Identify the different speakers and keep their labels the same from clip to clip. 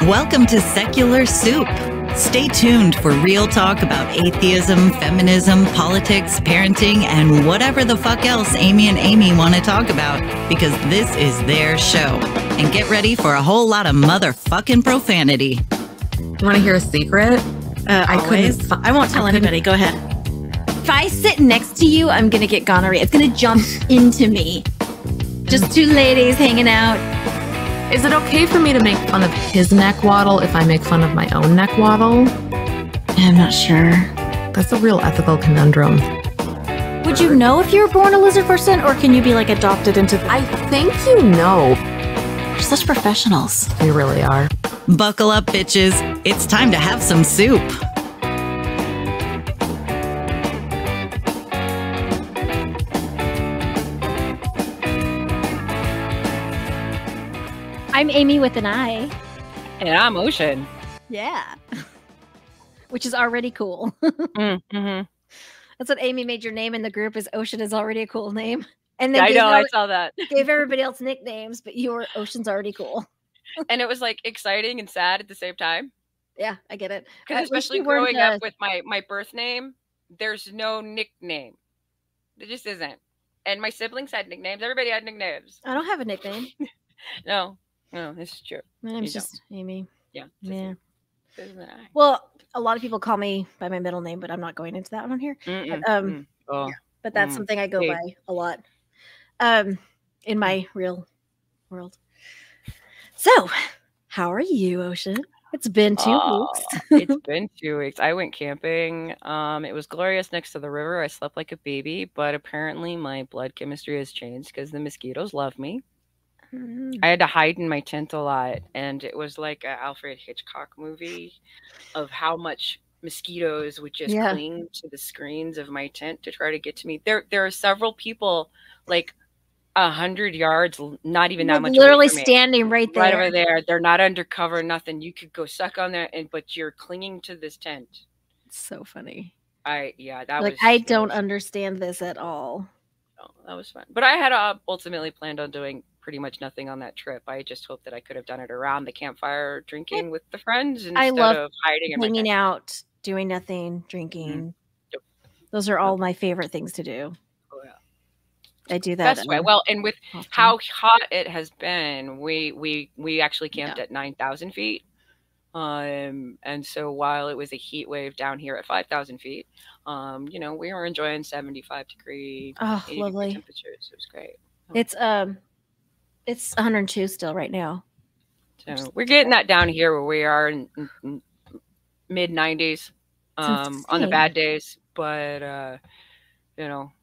Speaker 1: Welcome to Secular Soup. Stay tuned for real talk about atheism, feminism, politics, parenting, and whatever the fuck else Amy and Amy want to talk about, because this is their show. And get ready for a whole lot of motherfucking profanity.
Speaker 2: You want to hear a secret?
Speaker 3: I won't tell anybody. Go ahead. If I sit next to you, I'm going to get gonorrhea. It's going to jump into me. Just two ladies hanging out.
Speaker 2: Is it okay for me to make fun of his neck waddle if I make fun of my own neck waddle?
Speaker 3: I'm not sure.
Speaker 2: That's a real ethical conundrum.
Speaker 3: Would you know if you were born a lizard person, or can you be like adopted into?
Speaker 2: I think you know.
Speaker 3: You're such professionals.
Speaker 2: You really are.
Speaker 1: Buckle up, bitches. It's time to have some soup.
Speaker 4: I'm Amy with an I.
Speaker 5: And I'm Ocean.
Speaker 4: Yeah. Which is already cool.
Speaker 5: Mm-hmm.
Speaker 4: That's what Amy made your name in the group, is Ocean is already a cool name. And then
Speaker 5: I saw that.
Speaker 4: Gave everybody else nicknames, but Ocean's already cool.
Speaker 5: And it was like exciting and sad at the same time.
Speaker 4: Yeah, I get it.
Speaker 5: Because especially growing up with my birth name, there's no nickname. There just isn't. And my siblings had nicknames. Everybody had nicknames.
Speaker 4: I don't have a nickname.
Speaker 5: No, this is true.
Speaker 4: My name's just Amy.
Speaker 5: Yeah.
Speaker 4: Yeah. Well, a lot of people call me by my middle name, but I'm not going into that one here. But that's something I go by a lot in my real world. So, how are you, Ocean? It's been 2 weeks.
Speaker 5: It's been 2 weeks. I went camping. It was glorious next to the river. I slept like a baby, but apparently my blood chemistry has changed because the mosquitoes love me. I had to hide in my tent a lot, and it was like an Alfred Hitchcock movie of how much mosquitoes would just cling to the screens of my tent to try to get to me. There are several people like 100 yards, not even that much,
Speaker 4: literally
Speaker 5: away from me,
Speaker 4: standing right there,
Speaker 5: right over there. They're not undercover, nothing. You could go suck on there, but you're clinging to this tent.
Speaker 4: It's so funny.
Speaker 5: I don't
Speaker 4: understand this at all.
Speaker 5: Oh, that was fun, but I had ultimately planned on doing pretty much nothing on that trip. I just hoped that I could have done it around the campfire, drinking with the friends instead of hiding in my tent.
Speaker 4: Hanging out, doing nothing, drinking.
Speaker 5: Yep.
Speaker 4: Those are all my favorite things to do.
Speaker 5: Oh yeah,
Speaker 4: I do that.
Speaker 5: That's right. Well, and with how hot it has been, we actually camped at 9,000 feet. And so while it was a heat wave down here at 5,000 feet, we were enjoying 75-degree,
Speaker 4: lovely
Speaker 5: temperatures. It was great.
Speaker 4: It's 102 still right now.
Speaker 5: So we're getting that down here where we are in mid 90s on the bad days, but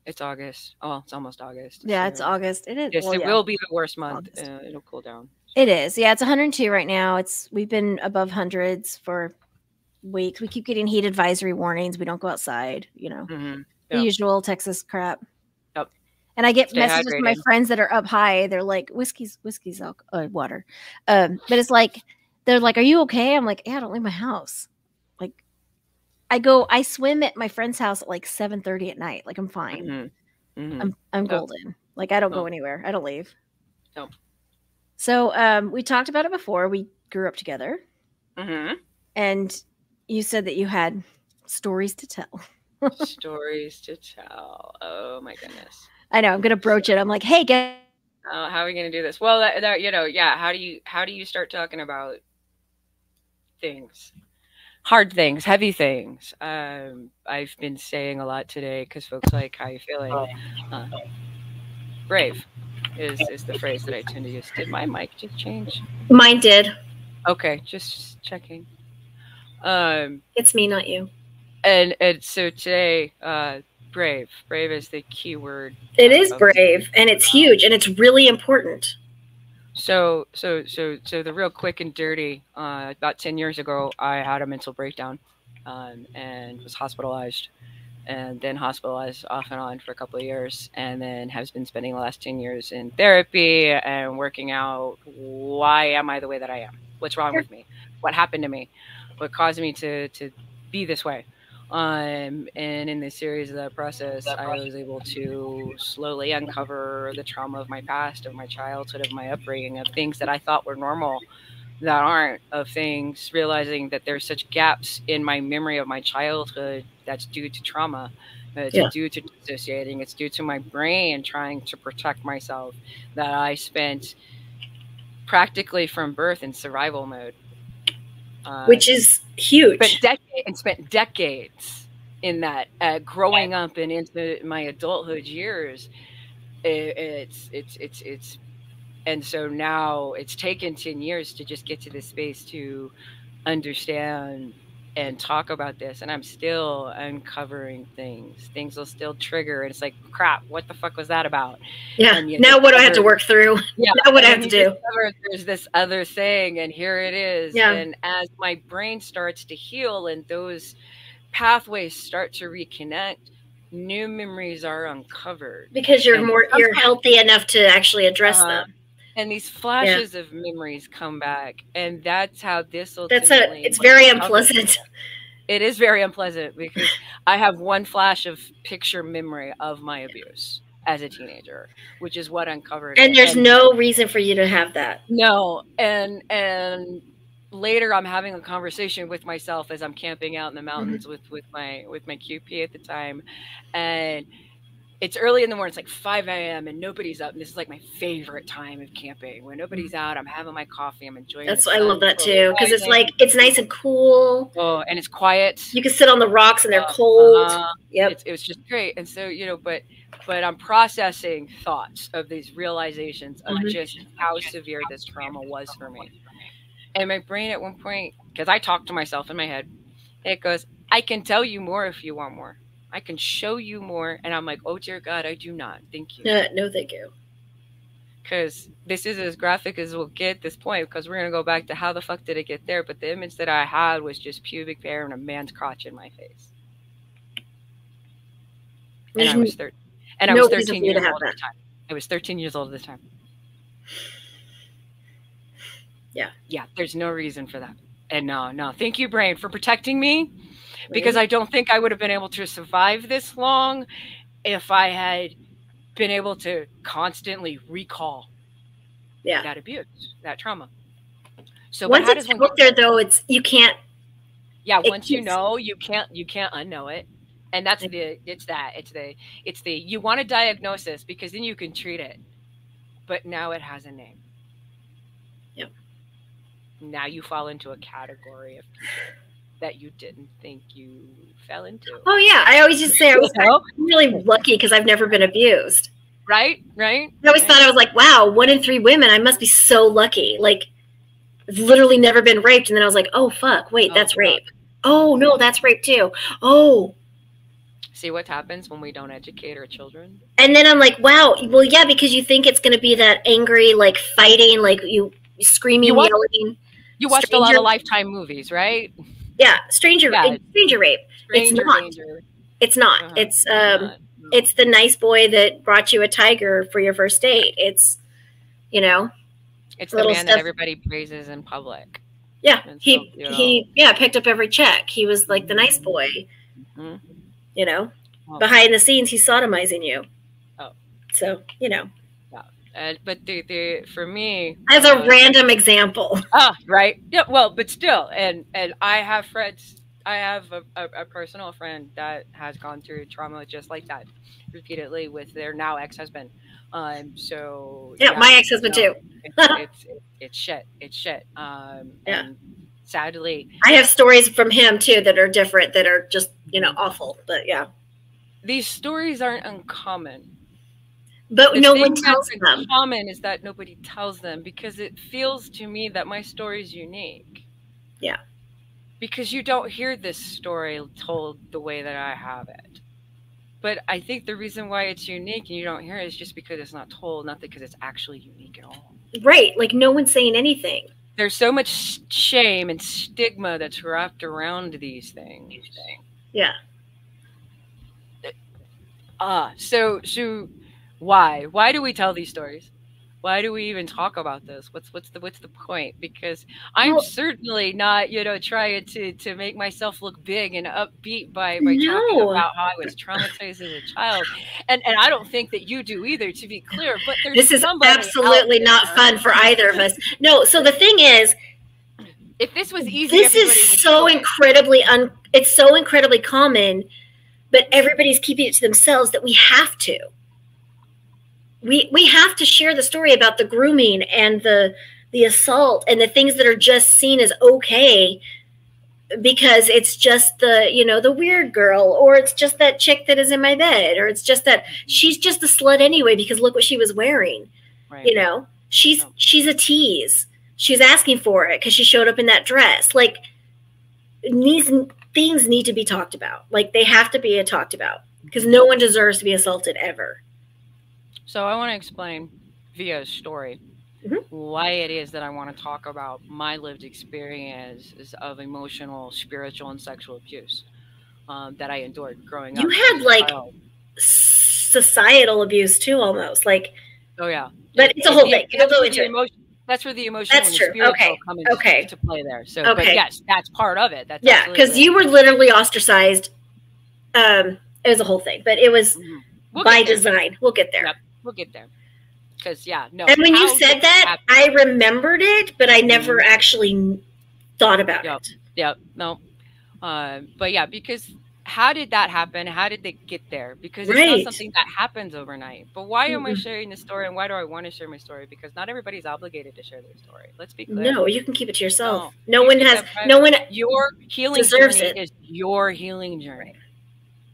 Speaker 5: it's August. Oh, it's almost August.
Speaker 4: Yeah,
Speaker 5: so
Speaker 4: it's August. It is.
Speaker 5: Yes, it will be the worst month. It'll cool down.
Speaker 4: It is. Yeah, it's 102 right now. We've been above hundreds for weeks. We keep getting heat advisory warnings. We don't go outside. The usual Texas crap.
Speaker 5: Yep.
Speaker 4: And I get messages from my friends that are up high. They're like, whiskey's water. But it's like, they're like, are you okay? I'm like, yeah, I don't leave my house. Like, I swim at my friend's house at like 7:30 at night. Like, I'm fine. I'm golden. Like, I don't go anywhere. I don't leave.
Speaker 5: No.
Speaker 4: So we talked about it before. We grew up together. And you said that you had stories to tell.
Speaker 5: Stories to tell. Oh, my goodness.
Speaker 4: I know. I'm going to broach it. I'm like, hey,
Speaker 5: how are we going to do this? Well, how do you start talking about things? Hard things, heavy things. I've been saying a lot today because folks like, how you feeling? Brave is the phrase that I tend to use. Did my mic just change?
Speaker 3: Mine did.
Speaker 5: Okay, just checking.
Speaker 3: It's me, not you.
Speaker 5: And so today, brave is the key word.
Speaker 3: It is brave, and it's huge, and it's really important.
Speaker 5: So the real quick and dirty, about 10 years ago, I had a mental breakdown, and was hospitalized, and then hospitalized off and on for a couple of years, and then has been spending the last 10 years in therapy and working out, why am I the way that I am? What's wrong with me? What happened to me? What caused me to be this way? And in this series of that process, I was able to slowly uncover the trauma of my past, of my childhood, of my upbringing, of things that I thought were normal, that aren't of things, realizing that there's such gaps in my memory of my childhood that's due to trauma. It's due to dissociating. It's due to my brain trying to protect myself, that I spent practically from birth in survival mode.
Speaker 6: Which is huge.
Speaker 5: Spent decades in that, growing up and into my adulthood years. It's and so now it's taken 10 years to just get to this space to understand and talk about this, and I'm still uncovering things. Things will still trigger, and it's like, crap, what the fuck was that about?
Speaker 6: Yeah. Now what do I have to work through?
Speaker 5: Yeah.
Speaker 6: Now what I have to do?
Speaker 5: There's this other thing, and here it is.
Speaker 6: Yeah.
Speaker 5: And as my brain starts to heal and those pathways start to reconnect, new memories are uncovered.
Speaker 6: Because you're healthy enough to actually address them.
Speaker 5: And these flashes of memories come back, and that's how this will.
Speaker 6: It's very unpleasant.
Speaker 5: It is very unpleasant because I have one flash of picture memory of my abuse as a teenager, which is what uncovered.
Speaker 6: And there's no reason for you to have that.
Speaker 5: No, and later I'm having a conversation with myself as I'm camping out in the mountains with my QP at the time, and it's early in the morning. It's like 5 a.m. and nobody's up. And this is like my favorite time of camping, when nobody's out. I'm having my coffee. I'm enjoying.
Speaker 6: I love that too, because it's like it's nice and cool.
Speaker 5: Oh, and it's quiet.
Speaker 6: You can sit on the rocks and they're cold. Yep,
Speaker 5: it was just great. And so but I'm processing thoughts of these realizations of just how severe this trauma was for me. And my brain at one point, because I talk to myself in my head, it goes, "I can tell you more if you want more. I can show you more." And I'm like, oh, dear God, I do not. Thank you.
Speaker 6: No, thank you.
Speaker 5: Because this is as graphic as we'll get at this point, because we're going to go back to how the fuck did it get there. But the image that I had was just pubic hair and a man's crotch in my face. And I was 13. And I was 13 years old at the time. I was 13 years old at the time.
Speaker 6: Yeah.
Speaker 5: Yeah, there's no reason for that. And no. Thank you, brain, for protecting me. Because I don't think I would have been able to survive this long if I had been able to constantly recall that abuse, that trauma. So
Speaker 6: once it's out there, though, you can't.
Speaker 5: Yeah, once you know, you can't unknow it, and that's it's the you want a diagnosis because then you can treat it, but now it has a name.
Speaker 6: Yep.
Speaker 5: Now you fall into a category of people that you didn't think you fell into.
Speaker 6: Oh yeah, I always just say I'm really lucky because I've never been abused.
Speaker 5: Right.
Speaker 6: I always thought, I was like, wow, 1 in 3 women, I must be so lucky. Like, I've literally never been raped, and then I was like, oh fuck, wait, that's rape. Oh no, that's rape too. Oh.
Speaker 5: See what happens when we don't educate our children?
Speaker 6: And then I'm like, wow, well yeah, because you think it's gonna be that angry, like fighting, like you screaming, yelling.
Speaker 5: You watched a lot of Lifetime movies, right?
Speaker 6: Yeah, stranger rape. It's not.
Speaker 5: Danger.
Speaker 6: It's not. It's the nice boy that brought you a tiger for your first date. It's,
Speaker 5: it's the man that everybody praises in public.
Speaker 6: Yeah, he picked up every check. He was like the nice boy. Behind the scenes, he's sodomizing you.
Speaker 5: Oh,
Speaker 6: so
Speaker 5: but for me,
Speaker 6: as a random example.
Speaker 5: Right. Yeah. Well, but still, and I have friends. I have a personal friend that has gone through trauma just like that repeatedly with their now ex-husband. So
Speaker 6: my ex-husband too.
Speaker 5: It's shit. And sadly,
Speaker 6: I have stories from him too that are different, that are just awful. But yeah,
Speaker 5: these stories aren't uncommon.
Speaker 6: But no one tells them.
Speaker 5: Common is that nobody tells them, because it feels to me that my story is unique.
Speaker 6: Yeah.
Speaker 5: Because you don't hear this story told the way that I have it. But I think the reason why it's unique and you don't hear it is just because it's not told, not because it's actually unique at all.
Speaker 6: Right. Like no one's saying anything.
Speaker 5: There's so much shame and stigma that's wrapped around these things.
Speaker 6: Yeah.
Speaker 5: So why do we tell these stories? Why do we even talk about this? What's the point? Because I'm certainly not, trying to make myself look big and upbeat by talking about how I was traumatized as a child. And I don't think that you do either, to be clear. But
Speaker 6: this is absolutely not fun for either of us. No, so the thing is,
Speaker 5: If this was easy,
Speaker 6: this is so incredibly it's so incredibly common, but everybody's keeping it to themselves that we have to. We have to share the story about the grooming and the assault and the things that are just seen as okay because it's just the, you know, the weird girl, or it's just that chick that is in my bed, or it's just that she's just a slut anyway because look what she was wearing. Right. You know, she's a tease. She's asking for it because she showed up in that dress. Like, these things need to be talked about. Like, they have to be talked about because no one deserves to be assaulted ever.
Speaker 5: So I want to explain via a story why it is that I want to talk about my lived experiences of emotional, spiritual, and sexual abuse that I endured growing up.
Speaker 6: You had like societal abuse too, almost like.
Speaker 5: Oh yeah,
Speaker 6: but it's a whole thing. We'll go into it.
Speaker 5: That's where the emotional and the spiritual come into play there. So, but yes, that's part of it. That's
Speaker 6: because you were literally ostracized. It was a whole thing, but it was by design. We'll get there.
Speaker 5: Yep. We'll get there. Because, no.
Speaker 6: And when you said that, I remembered it, but I never actually thought about it.
Speaker 5: Yep. No. But yeah, because how did that happen? How did they get there? Because it's not something that happens overnight. But why am I sharing this story, and why do I want to share my story? Because not everybody's obligated to share their story. Let's be clear.
Speaker 6: No, you can keep it to yourself.
Speaker 5: No
Speaker 6: one
Speaker 5: your healing
Speaker 6: deserves
Speaker 5: journey is your healing journey.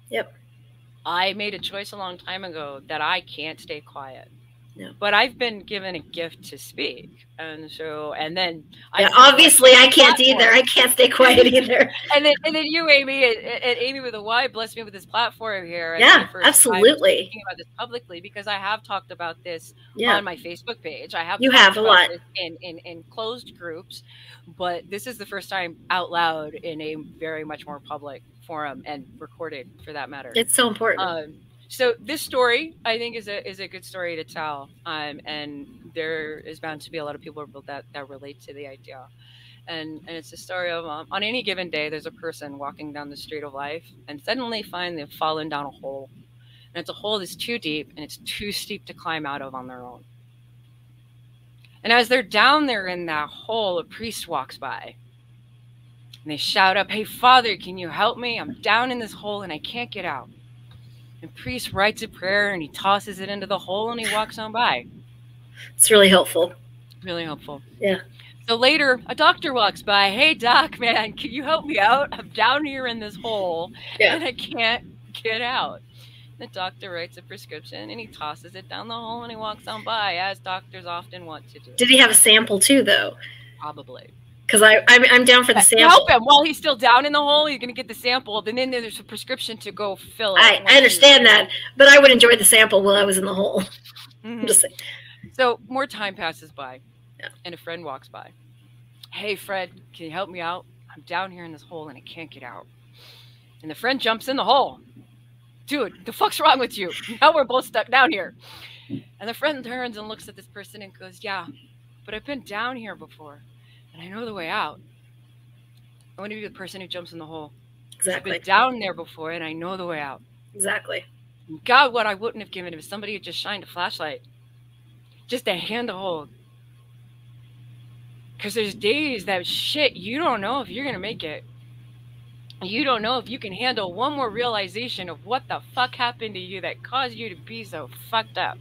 Speaker 6: Yep.
Speaker 5: I made a choice a long time ago that I can't stay quiet.
Speaker 6: No.
Speaker 5: But I've been given a gift to speak. And so, and then
Speaker 6: obviously I can't either. I can't stay quiet either.
Speaker 5: and then you, Amy, and Amy with a Y, blessed me with this platform here.
Speaker 6: Yeah, absolutely.
Speaker 5: Speaking about this publicly because I have talked about this on my Facebook page. I have.
Speaker 6: You have a lot
Speaker 5: in closed groups, but this is the first time out loud in a very much more public forum and recorded for that matter.
Speaker 6: It's so important.
Speaker 5: So this story, I think, is a good story to tell, and there is bound to be a lot of people that relate to the idea, and it's a story of on any given day, there's a person walking down the street of life and suddenly find they've fallen down a hole, and it's a hole that's too deep and it's too steep to climb out of on their own. And as they're down there in that hole, a priest walks by, and they shout up, "Hey, Father, can you help me? I'm down in this hole and I can't get out." And priest writes a prayer and he tosses it into the hole and he walks on by.
Speaker 6: It's really helpful.
Speaker 5: Really helpful.
Speaker 6: Yeah.
Speaker 5: So later, a doctor walks by. "Hey, doc, man, can you help me out? I'm down here in this hole and I can't get out." The doctor writes a prescription and he tosses it down the hole and he walks on by, as doctors often want to do.
Speaker 6: Did he have a sample too, though?
Speaker 5: Probably.
Speaker 6: Because I'm down for the sample.
Speaker 5: Help him while he's still down in the hole. You're going to get the sample. Then there's a prescription to go fill it.
Speaker 6: I understand that, but I would enjoy the sample while I was in the hole. I'm just saying.
Speaker 5: So more time passes by, and a friend walks by. "Hey, Fred, can you help me out? I'm down here in this hole and I can't get out." And the friend jumps in the hole. "Dude, the fuck's wrong with you? Now we're both stuck down here." And the friend turns and looks at this person and goes, "Yeah, but I've been down here before. And I know the way out. I want to be the person who jumps in the hole.
Speaker 6: Exactly.
Speaker 5: I've been down there before, and I know the way out."
Speaker 6: Exactly.
Speaker 5: God, what I wouldn't have given if somebody had just shined a flashlight, just a hand to hold. Because there's days that shit, you don't know if you're going to make it. You don't know if you can handle one more realization of what the fuck happened to you that caused you to be so fucked up.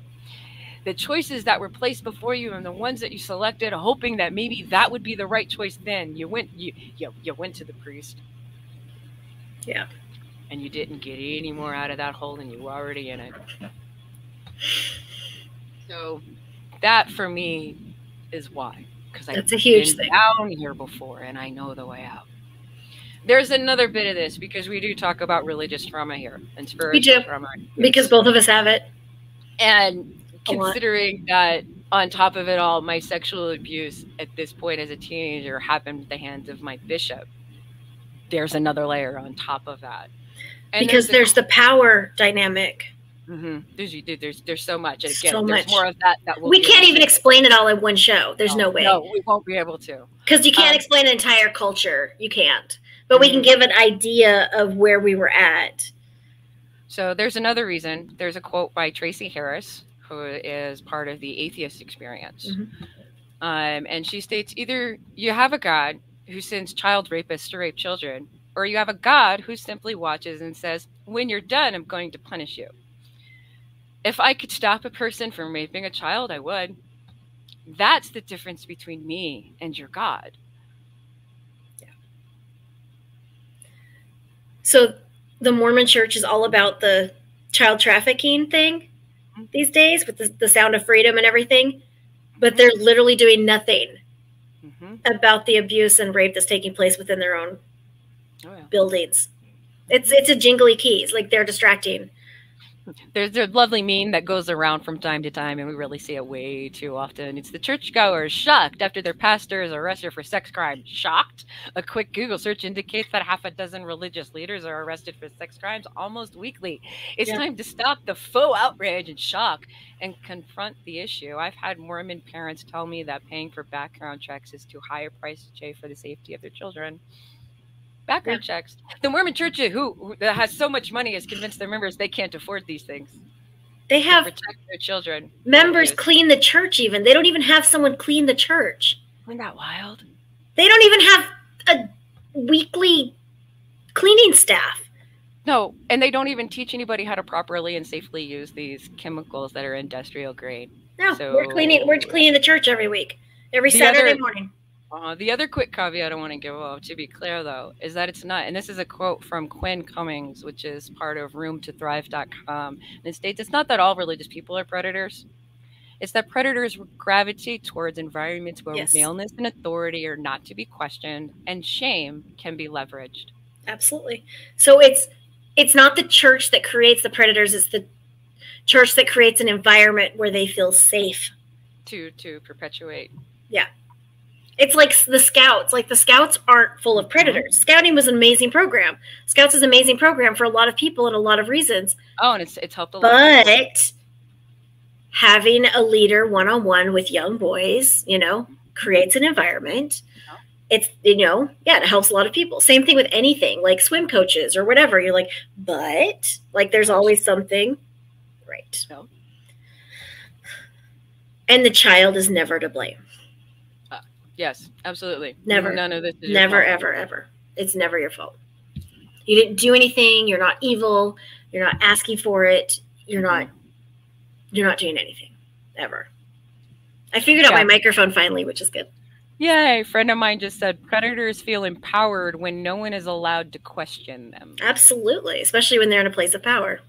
Speaker 5: The choices that were placed before you and the ones that you selected, hoping that maybe that would be the right choice. Then you went to the priest.
Speaker 6: Yeah.
Speaker 5: And you didn't get any more out of that hole than you were already in it. So that for me is why. Because I've been down here before and I know the way out. There's another bit of this because we do talk about religious trauma here and spiritual trauma.
Speaker 6: Because both of us have it.
Speaker 5: And considering that on top of it all, my sexual abuse at this point as a teenager happened at the hands of my bishop, there's another layer on top of that. And
Speaker 6: because there's the power dynamic.
Speaker 5: There's so much. And again,
Speaker 6: so
Speaker 5: there's
Speaker 6: much
Speaker 5: more of that
Speaker 6: we can't even explain it all in one show. There's no way.
Speaker 5: No, we won't be able to.
Speaker 6: Because you can't explain an entire culture. You can't. But we can give an idea of where we were at.
Speaker 5: So there's another reason. There's a quote by Tracy Harris, who is part of the atheist experience. And she states, either you have a God who sends child rapists to rape children, or you have a God who simply watches and says, when you're done, I'm going to punish you. If I could stop a person from raping a child, I would. That's the difference between me and your God.
Speaker 6: Yeah. So the Mormon Church is all about the child trafficking thing these days with the sound of freedom and everything, but they're literally doing nothing about the abuse and rape that's taking place within their own buildings. It's a jingly keys, like they're distracting.
Speaker 5: There's a lovely meme that goes around from time to time, and we really see it way too often. It's the churchgoers shocked after their pastor is arrested for sex crime. Shocked? A quick Google search indicates that half a dozen religious leaders are arrested for sex crimes almost weekly. It's time to stop the faux outrage and shock and confront the issue. I've had Mormon parents tell me that paying for background checks is too high a price to pay for the safety of their children. Background checks. The Mormon Church, who has so much money, has convinced their members they can't afford these things.
Speaker 6: They have
Speaker 5: to protect their children.
Speaker 6: Members clean the church. Even they don't even have someone clean the church.
Speaker 5: Isn't that wild?
Speaker 6: They don't even have a weekly cleaning staff.
Speaker 5: No, and they don't even teach anybody how to properly and safely use these chemicals that are industrial grade.
Speaker 6: No, we're cleaning the church every week, every Saturday morning.
Speaker 5: The other quick caveat I want to give up, to be clear, though, is that it's not, and this is a quote from Quinn Cummings, which is part of roomtothrive.com, and it states, it's not that all religious people are predators. It's that predators gravitate towards environments where maleness and authority are not to be questioned, and shame can be leveraged.
Speaker 6: Absolutely. So it's not the church that creates the predators, it's the church that creates an environment where they feel safe.
Speaker 5: To perpetuate.
Speaker 6: Yeah. It's like the Scouts. Like the Scouts aren't full of predators. Scouting was an amazing program. Scouts is an amazing program for a lot of people and a lot of reasons.
Speaker 5: Oh, and it's helped a lot.
Speaker 6: But having a leader one-on-one with young boys, creates an environment. It's, it helps a lot of people. Same thing with anything, like swim coaches or whatever. You're like, but like there's always something. Right.
Speaker 5: No.
Speaker 6: And the child is never to blame.
Speaker 5: Yes, absolutely.
Speaker 6: Never.
Speaker 5: None of this is
Speaker 6: never, ever, ever. It's never your fault. You didn't do anything. You're not evil. You're not asking for it. You're not doing anything ever. I figured out my microphone finally, which is good.
Speaker 5: Yay. A friend of mine just said predators feel empowered when no one is allowed to question them.
Speaker 6: Absolutely. Especially when they're in a place of power.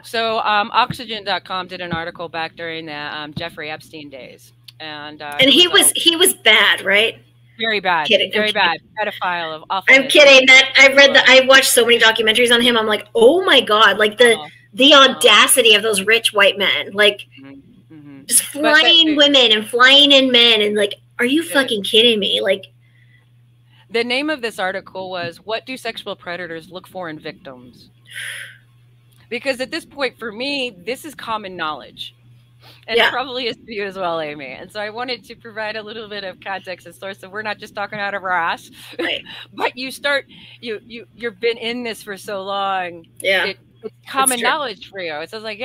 Speaker 5: So Oxygen.com did an article back during the Jeffrey Epstein days. And
Speaker 6: he was bad, right?
Speaker 5: Very bad. Very bad. Pedophile of awful.
Speaker 6: I'm kidding. I watched so many documentaries on him. I'm like, oh my God, like the audacity of those rich white men, like just flying women and flying in men, and like, are you fucking kidding me? Like,
Speaker 5: the name of this article was "What Do Sexual Predators Look For in Victims?" Because at this point, for me, this is common knowledge. And it probably is for you as well, Amy. And so I wanted to provide a little bit of context and source, so we're not just talking out of our ass.
Speaker 6: Right.
Speaker 5: But you've been in this for so long.
Speaker 6: Yeah.
Speaker 5: It's common knowledge for you. It's just like,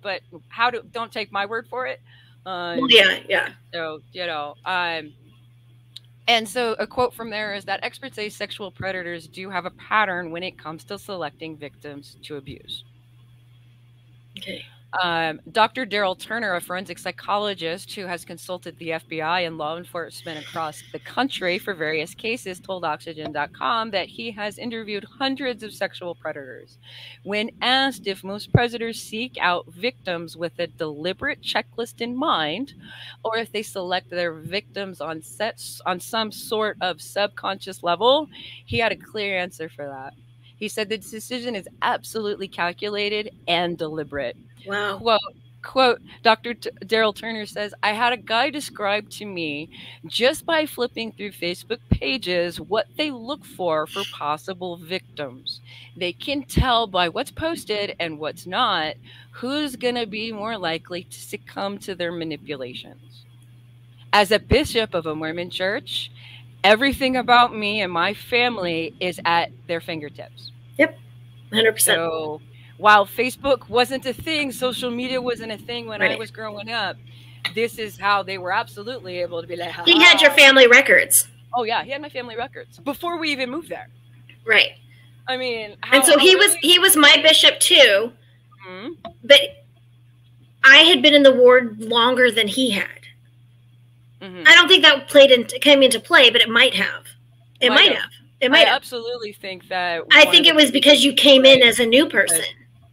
Speaker 5: but don't take my word for it. So, and so a quote from there is that experts say sexual predators do have a pattern when it comes to selecting victims to abuse.
Speaker 6: Okay.
Speaker 5: Dr. Daryl Turner, a forensic psychologist who has consulted the FBI and law enforcement across the country for various cases, told Oxygen.com that he has interviewed hundreds of sexual predators. When asked if most predators seek out victims with a deliberate checklist in mind, or if they select their victims on some sort of subconscious level, he had a clear answer for that. He said the decision is absolutely calculated and deliberate.
Speaker 6: Wow.
Speaker 5: Quote, Dr. Daryl Turner says, I had a guy describe to me just by flipping through Facebook pages what they look for possible victims. They can tell by what's posted and what's not who's going to be more likely to succumb to their manipulations. As a bishop of a Mormon church, everything about me and my family is at their fingertips.
Speaker 6: Yep, 100%.
Speaker 5: So while Facebook wasn't a thing, social media wasn't a thing when I was growing up, this is how they were absolutely able to be like,
Speaker 6: he had your family records.
Speaker 5: Oh yeah, he had my family records before we even moved there.
Speaker 6: Right.
Speaker 5: I mean,
Speaker 6: and so he was my bishop too, but I had been in the ward longer than he had. I don't think that came into play, but it might have. It might have.
Speaker 5: I absolutely think that.
Speaker 6: I think it was because you came in as a new person.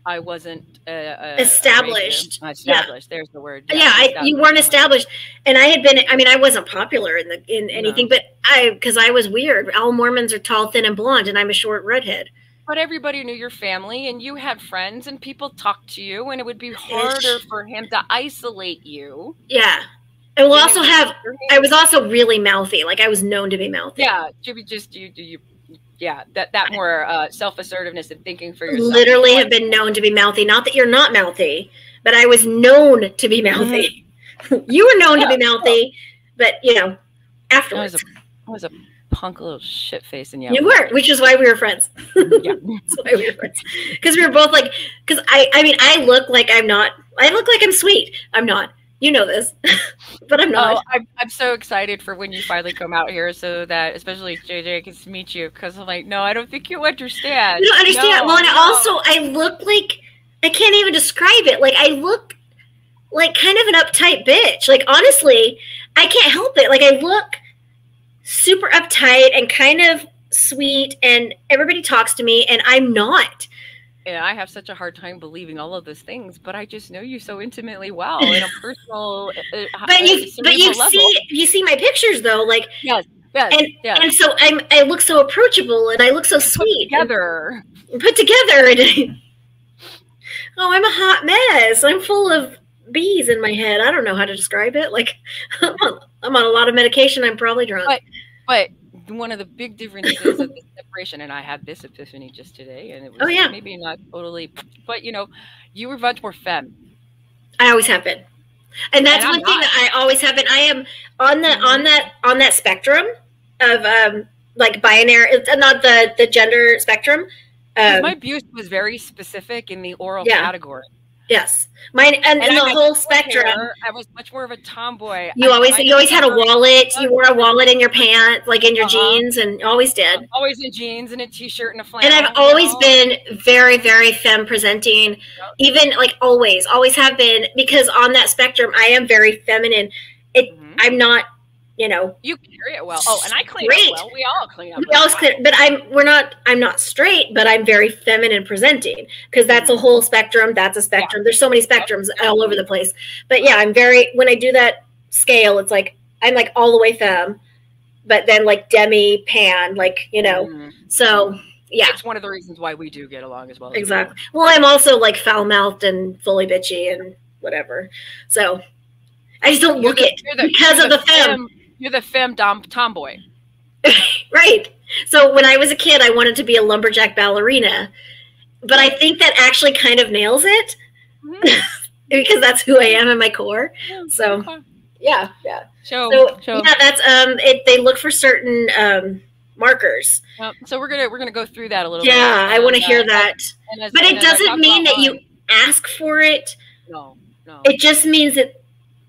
Speaker 5: I wasn't
Speaker 6: established.
Speaker 5: Established.
Speaker 6: Yeah.
Speaker 5: There's the word.
Speaker 6: You weren't established, and I had been. I mean, I wasn't popular in anything, but because I was weird. All Mormons are tall, thin, and blonde, and I'm a short redhead.
Speaker 5: But everybody knew your family, and you had friends, and people talked to you, and it would be harder for him to isolate you.
Speaker 6: Yeah. I will also have. I was also really mouthy. Like I was known to be mouthy.
Speaker 5: Yeah, that more self-assertiveness and thinking for yourself.
Speaker 6: Literally have been known to be mouthy. Not that you're not mouthy, but I was known to be mouthy. You were known to be mouthy, but afterwards.
Speaker 5: I was a punk little shit face, and
Speaker 6: you were, which is why we were friends. Yeah, that's why we were friends. Because we were both like, because I look like I'm not. I look like I'm sweet. I'm not. You know this, but I'm not.
Speaker 5: Oh, I'm so excited for when you finally come out here, so that especially JJ gets to meet you. Because I'm like, no, I don't think you understand.
Speaker 6: You don't understand. Well, and I look like I can't even describe it. Like I look like kind of an uptight bitch. Like honestly, I can't help it. Like I look super uptight and kind of sweet, and everybody talks to me, and I'm not.
Speaker 5: And I have such a hard time believing all of those things, but I just know you so intimately well in a personal.
Speaker 6: But you see my pictures though, like
Speaker 5: yes,
Speaker 6: and so I look so approachable and I look so sweet, put together, and I'm a hot mess. I'm full of bees in my head. I don't know how to describe it. Like I'm on a lot of medication. I'm probably drunk,
Speaker 5: but. One of the big differences of the separation, and I had this epiphany just today, and it was maybe not totally, but you were much more femme.
Speaker 6: I always have been, and that's one thing that I always have been. I am on that spectrum of like binary. It's not the gender spectrum.
Speaker 5: My abuse was very specific in the oral category.
Speaker 6: Yes, mine and the whole spectrum.
Speaker 5: I was much more of a tomboy.
Speaker 6: You always had a wallet. You wore a wallet in your pants, like in your jeans, and always did.
Speaker 5: Always in jeans and a t-shirt and a flannel.
Speaker 6: And I've always been very, very femme presenting. Even like always have been, because on that spectrum, I am very feminine. I'm not. You
Speaker 5: carry it well. Oh, and I clean up well. We all clean up.
Speaker 6: But I'm not straight, but I'm very feminine presenting, because that's a whole spectrum. That's a spectrum. Yeah. There's so many spectrums all over the place. But yeah, I'm when I do that scale, it's like I'm like all the way femme, but then like demi pan, like So yeah,
Speaker 5: it's one of the reasons why we do get along as well.
Speaker 6: Exactly. Well, I'm also like foul mouthed and fully bitchy and whatever. So I just don't look it because of the femme.
Speaker 5: You're the femme tomboy.
Speaker 6: Right. So when I was a kid, I wanted to be a lumberjack ballerina. But I think that actually kind of nails it. Because that's who I am in my core. So, yeah. So yeah, that's they look for certain markers.
Speaker 5: So we're gonna go through that a little
Speaker 6: bit.
Speaker 5: Yeah,
Speaker 6: I want to hear that. But it doesn't mean that you ask for it.
Speaker 5: No.
Speaker 6: It just means that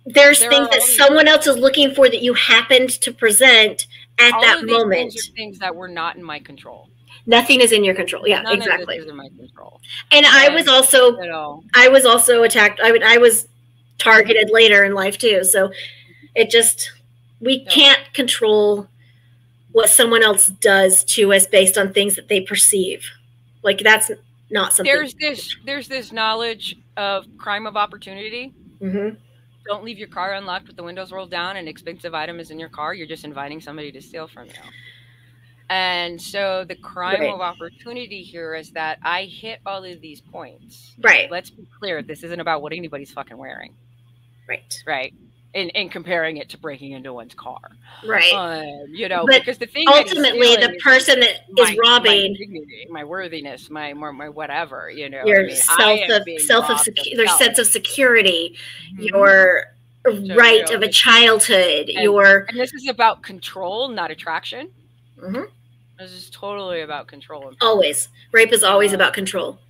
Speaker 6: there's things that someone else is looking for that you happened to present at that moment.
Speaker 5: Things are things that were not in my control.
Speaker 6: Nothing is in your control. Yeah,
Speaker 5: None
Speaker 6: exactly.
Speaker 5: Of this is in my control.
Speaker 6: And I was also attacked. I was targeted later in life too. So we can't control what someone else does to us based on things that they perceive. Like that's not something.
Speaker 5: There's this knowledge of crime of opportunity.
Speaker 6: Mm-hmm.
Speaker 5: Don't leave your car unlocked with the windows rolled down and expensive item is in your car. You're just inviting somebody to steal from you. And so the crime of opportunity here is that I hit all of these points.
Speaker 6: Right.
Speaker 5: Let's be clear. This isn't about what anybody's fucking wearing.
Speaker 6: Right.
Speaker 5: In comparing it to breaking into one's car.
Speaker 6: Right.
Speaker 5: But because the thing
Speaker 6: ultimately the person that is robbing
Speaker 5: my dignity, my worthiness, my whatever,
Speaker 6: your their sense of security, your right of a childhood,
Speaker 5: and this is about control, not attraction.
Speaker 6: Mm-hmm.
Speaker 5: This is totally about control.
Speaker 6: Always. Rape is always about control.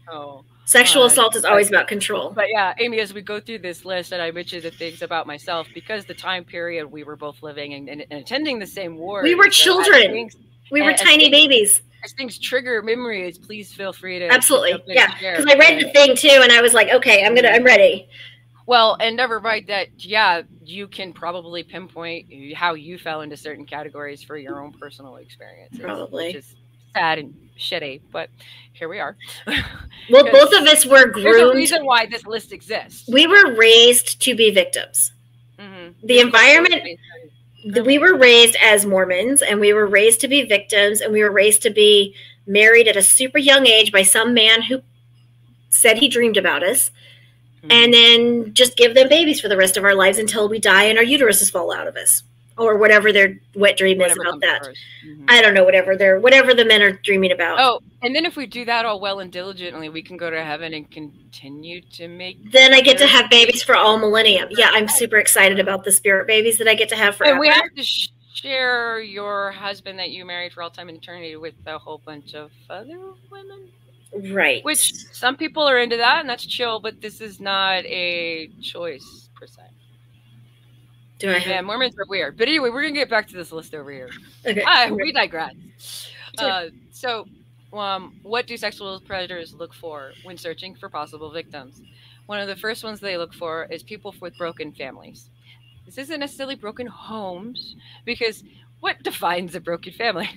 Speaker 6: Sexual assault is always about control.
Speaker 5: But yeah, Amy, as we go through this list, and I mentioned the things about myself, because the time period we were both living and attending the same ward.
Speaker 6: We were children. We were tiny babies.
Speaker 5: As things trigger memories, please feel free to
Speaker 6: absolutely, yeah. Because I read the thing too, and I was like, okay, I'm ready.
Speaker 5: Well, and never mind that. Yeah, you can probably pinpoint how you fell into certain categories for your own personal experience.
Speaker 6: Probably,
Speaker 5: which is sad and shitty, but here we are.
Speaker 6: Well, both of us were groomed.
Speaker 5: There's a reason why this list exists.
Speaker 6: We were raised to be victims. Mm-hmm. The environment. We were raised as Mormons, and we were raised to be victims, and we were raised to be married at a super young age by some man who said he dreamed about us, and then just give them babies for the rest of our lives until we die and our uteruses fall out of us, or whatever their wet dream is about that. I don't know, whatever the men are dreaming about.
Speaker 5: Oh, and then if we do that all well and diligently, we can go to heaven and continue to make.
Speaker 6: Then I get to have babies for all millennium. Yeah, I'm super excited about the spirit babies that I get to have forever.
Speaker 5: And we have to share your husband that you married for all time and eternity with a whole bunch of other women.
Speaker 6: Right.
Speaker 5: Which some people are into that, and that's chill, but this is not a choice per se. Yeah, Mormons are weird. But anyway, we're going to get back to this list over here. Okay. We digress. Sure. What do sexual predators look for when searching for possible victims? One of the first ones they look for is people with broken families. This isn't necessarily broken homes, because what defines a broken family?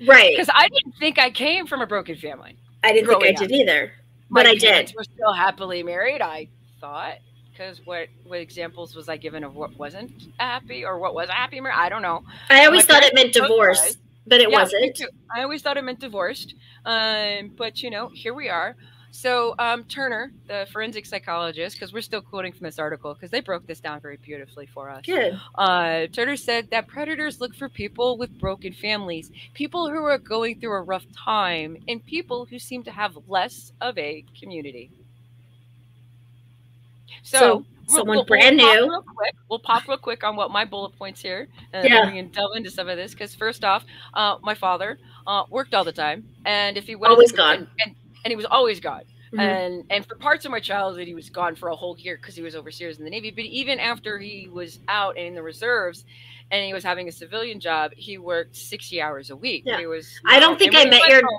Speaker 6: Right.
Speaker 5: Because I didn't think I came from a broken family.
Speaker 6: I didn't think I did either. But I did.
Speaker 5: We're still happily married, I thought. Because what examples was I given of what wasn't happy or what was a happy marriage? I don't know.
Speaker 6: I always thought it meant divorce, but it wasn't.
Speaker 5: I always thought it meant divorced. But, here we are. So Turner, the forensic psychologist, because we're still quoting from this article because they broke this down very beautifully for us.
Speaker 6: Good.
Speaker 5: Turner said that predators look for people with broken families, people who are going through a rough time, and people who seem to have less of a community. So
Speaker 6: someone brand new.
Speaker 5: We'll pop real quick on what my bullet points here, and we can delve into some of this. Because first off, my father worked all the time, and if he was
Speaker 6: always gone,
Speaker 5: and he was always gone, and for parts of my childhood, he was gone for a whole year because he was overseas in the Navy. But even after he was out in the reserves, and he was having a civilian job, he worked 60 hours a week.
Speaker 6: Yeah. I don't think I met your dad.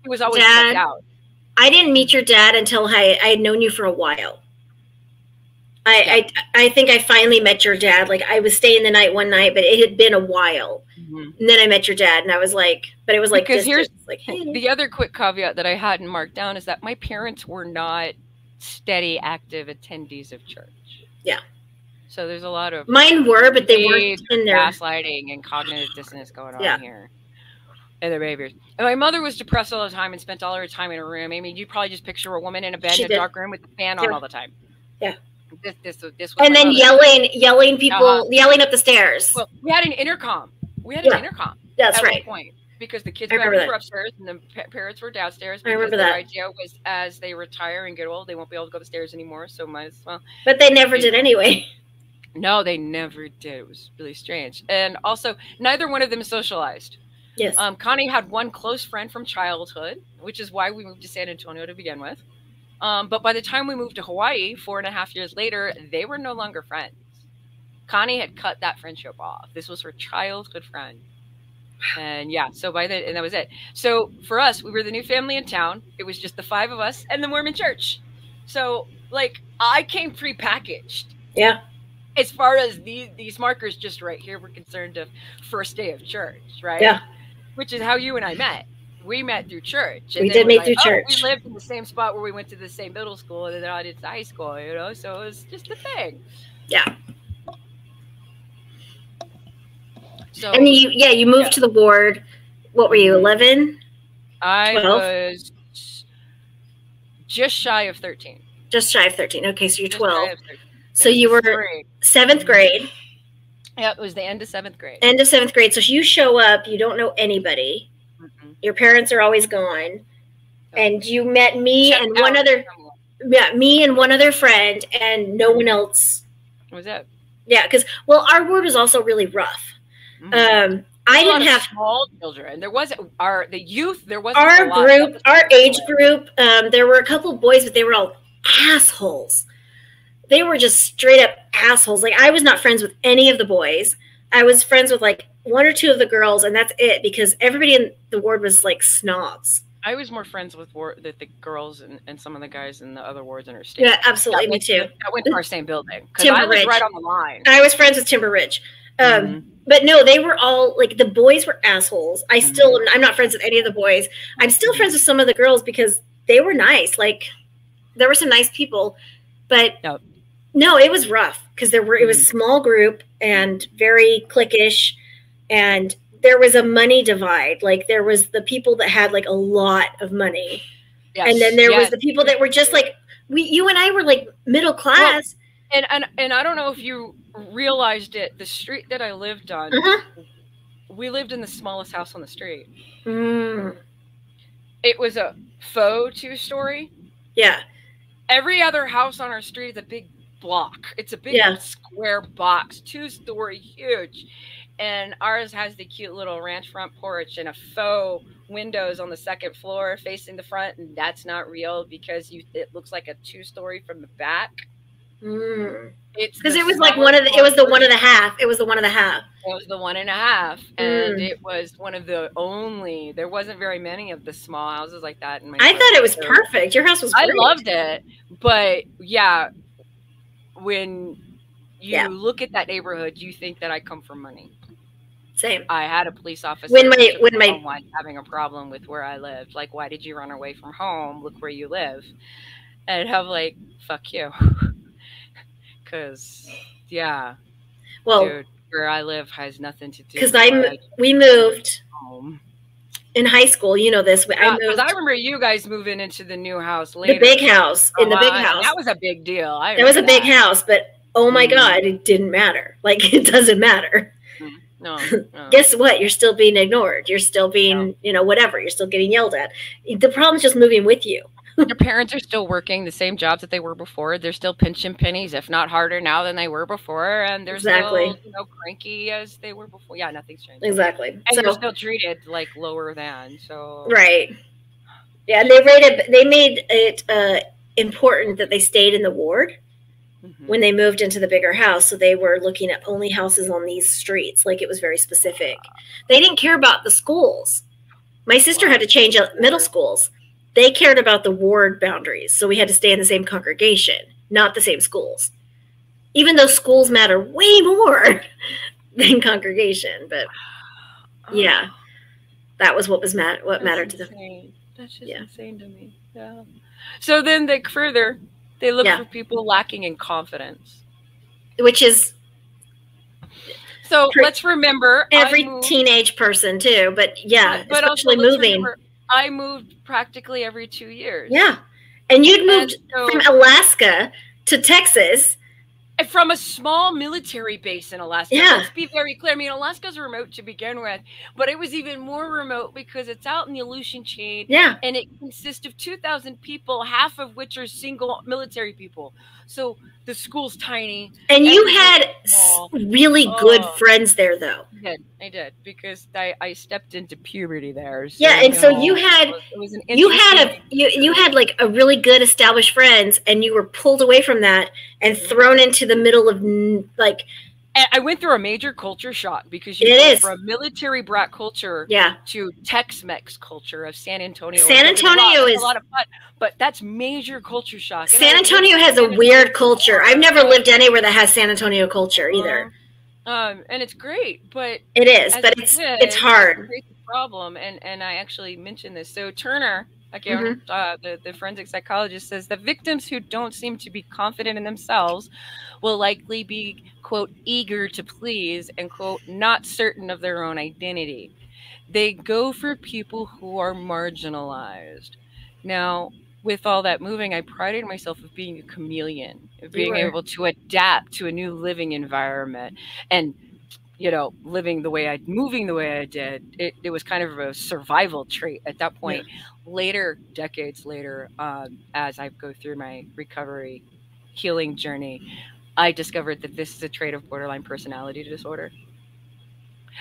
Speaker 5: He was always checked out.
Speaker 6: I didn't meet your dad until I had known you for a while. I think I finally met your dad. Like, I was staying the night one night, but it had been a while. And then I met your dad, and I was like, but it was like,
Speaker 5: because here's
Speaker 6: like, hey.
Speaker 5: The other quick caveat that I hadn't marked down is that my parents were not steady, active attendees of church.
Speaker 6: Yeah.
Speaker 5: So there's a lot of
Speaker 6: mine were, but they weren't in there.
Speaker 5: Gaslighting and cognitive dissonance going on here. And their behaviors. And my mother was depressed all the time and spent all her time in a room. I mean, you probably just picture a woman in a bed in a dark room with the fan on all the time.
Speaker 6: Yeah.
Speaker 5: This was
Speaker 6: and then yelling people, yelling up the stairs.
Speaker 5: Well, we had an intercom. An intercom.
Speaker 6: That's
Speaker 5: at
Speaker 6: right.
Speaker 5: One point, because the kids were upstairs and the parents were downstairs.
Speaker 6: I remember that.
Speaker 5: The idea was, as they retire and get old, they won't be able to go upstairs anymore. So might as well.
Speaker 6: But they never did anyway.
Speaker 5: No, they never did. It was really strange. And also, neither one of them socialized.
Speaker 6: Yes.
Speaker 5: Connie had one close friend from childhood, which is why we moved to San Antonio to begin with. But by the time we moved to Hawaii 4.5 years later, they were no longer friends. Connie had cut that friendship off. This was her childhood friend. And so by then, and that was it. So for us, we were the new family in town. It was just the 5 of us and the Mormon church. So like, I came prepackaged.
Speaker 6: Yeah.
Speaker 5: As far as these markers just right here were concerned of first day of church, right?
Speaker 6: Yeah.
Speaker 5: Which is how you and I met. We met through church.
Speaker 6: We did meet through church.
Speaker 5: We lived in the same spot where we went to the same middle school and then I did high school, so it was just a thing.
Speaker 6: Yeah.
Speaker 5: So,
Speaker 6: and you moved to the ward. What were you, 11?
Speaker 5: I 12? Was just shy of 13.
Speaker 6: Just shy of 13. Okay, so you're 12. So you were 7th grade.
Speaker 5: Yeah, it was the end of 7th grade.
Speaker 6: End of 7th grade. So you show up, you don't know anybody. Your parents are always gone. And you met me and one other friend and no one else.
Speaker 5: What was that?
Speaker 6: Yeah, because our ward was also really rough. I didn't have
Speaker 5: small children. There wasn't the youth. There wasn't
Speaker 6: our group, our age group. There were a couple of boys, but they were all assholes. They were just straight up assholes. Like, I was not friends with any of the boys. I was friends with like one or two of the girls, and that's it, because everybody in the ward was like snobs.
Speaker 5: I was more friends with the girls and some of the guys in the other wards in our state.
Speaker 6: Yeah, absolutely. Me too.
Speaker 5: I went to our same building. Because I was right on the line.
Speaker 6: I was friends with Timber Ridge. But no, they were all like, the boys were assholes. I'm not friends with any of the boys. I'm still friends with some of the girls because they were nice. Like, there were some nice people, but no, it was rough because it was a small group and very cliquish, and there was a money divide. Like, there was the people that had like a lot of money. Yes. And then there was the people that were just like, you and I were like middle class.
Speaker 5: Well, and I don't know if you realized it. The street that I lived on, we lived in the smallest house on the street. It was a faux 2-story.
Speaker 6: Yeah.
Speaker 5: Every other house on our street is a big block. It's a big square box, 2-story, huge. And ours has the cute little ranch front porch and a faux windows on the second floor facing the front, and that's not real because it looks like a 2-story from the back. It's because
Speaker 6: it was like it was the 1.5. It was the 1.5.
Speaker 5: It was the 1.5, and it was one of the only. There wasn't very many of the small houses like that.
Speaker 6: I thought it was perfect. Your house was great.
Speaker 5: I loved it, but yeah, when you look at that neighborhood, you think that I come from money.
Speaker 6: Same.
Speaker 5: I had a police officer
Speaker 6: when my
Speaker 5: having a problem with where I lived. Like, why did you run away from home? Look where you live. And I'm like, fuck you. Because,
Speaker 6: well,
Speaker 5: dude, where I live has nothing to do.
Speaker 6: Because we moved home in high school. You know this.
Speaker 5: I remember you guys moving into the new house later.
Speaker 6: The big house in the big house.
Speaker 5: That was a big deal.
Speaker 6: That was a big house, but oh my god, it didn't matter. Like, it doesn't matter.
Speaker 5: No.
Speaker 6: Guess what? You're still being ignored. You're still being, whatever. You're still getting yelled at. The problem is just moving with you.
Speaker 5: Your parents are still working the same jobs that they were before. They're still pinching pennies, if not harder now than they were before. And they're still, cranky as they were before. Yeah, nothing's changed.
Speaker 6: Exactly.
Speaker 5: And you're still treated like lower than. So
Speaker 6: right. Yeah, and they made it important that they stayed in the ward when they moved into the bigger house. So they were looking at only houses on these streets. Like, it was very specific. They didn't care about the schools. My sister had to change middle schools. They cared about the ward boundaries. So we had to stay in the same congregation, not the same schools. Even though schools matter way more than congregation. But yeah, that was what mattered to them.
Speaker 5: That's just insane to me. Yeah. So then they look for people lacking in confidence.
Speaker 6: Which is...
Speaker 5: So let's remember...
Speaker 6: Every teenage person, too. But especially moving.
Speaker 5: I moved practically every 2 years.
Speaker 6: Yeah. And you'd moved from Alaska to Texas.
Speaker 5: From a small military base in Alaska.
Speaker 6: Yeah.
Speaker 5: Let's be very clear. I mean, Alaska's remote to begin with, but it was even more remote because it's out in the Aleutian chain.
Speaker 6: Yeah.
Speaker 5: And it consists of 2,000 people, half of which are single military people. So the school's tiny.
Speaker 6: And you had really good friends there, though.
Speaker 5: I did because I stepped into puberty there. So,
Speaker 6: yeah, and so you had like a really good established friends, and you were pulled away from that and thrown into the middle of like.
Speaker 5: I went through a major culture shock because you go from military brat culture to Tex-Mex culture of San Antonio.
Speaker 6: San Antonio is
Speaker 5: a lot of fun, but that's major culture shock.
Speaker 6: San Antonio has a weird culture. I've never lived anywhere that has San Antonio culture either.
Speaker 5: And it's great, but
Speaker 6: it is, but it's hard.
Speaker 5: It's a problem, and I actually mentioned this. So Turner, again, the forensic psychologist, says the victims who don't seem to be confident in themselves will likely be, quote, eager to please and, quote, not certain of their own identity. They go for people who are marginalized. Now, with all that moving, I prided myself of being a chameleon, of being able to adapt to a new living environment and, moving the way I did. It was kind of a survival trait at that point. Later, decades later, as I go through my recovery healing journey, I discovered that this is a trait of borderline personality disorder.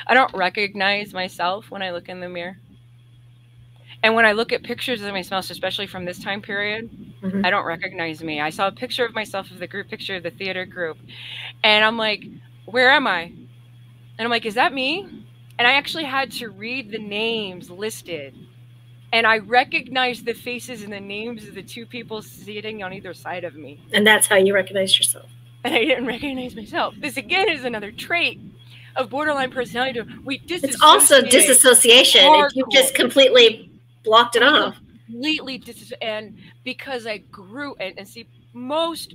Speaker 5: I don't recognize myself when I look in the mirror. And when I look at pictures of myself, especially from this time period, I don't recognize me. I saw a picture of myself of the group picture of the theater group. And I'm like, where am I? And I'm like, is that me? And I actually had to read the names listed. And I recognized the faces and the names of the two people sitting on either side of me.
Speaker 6: And that's how you recognize yourself.
Speaker 5: And I didn't recognize myself. This, again, is another trait of borderline personality.
Speaker 6: It's also disassociation. If you just completely blocked it off.
Speaker 5: Completely and because I grew and see most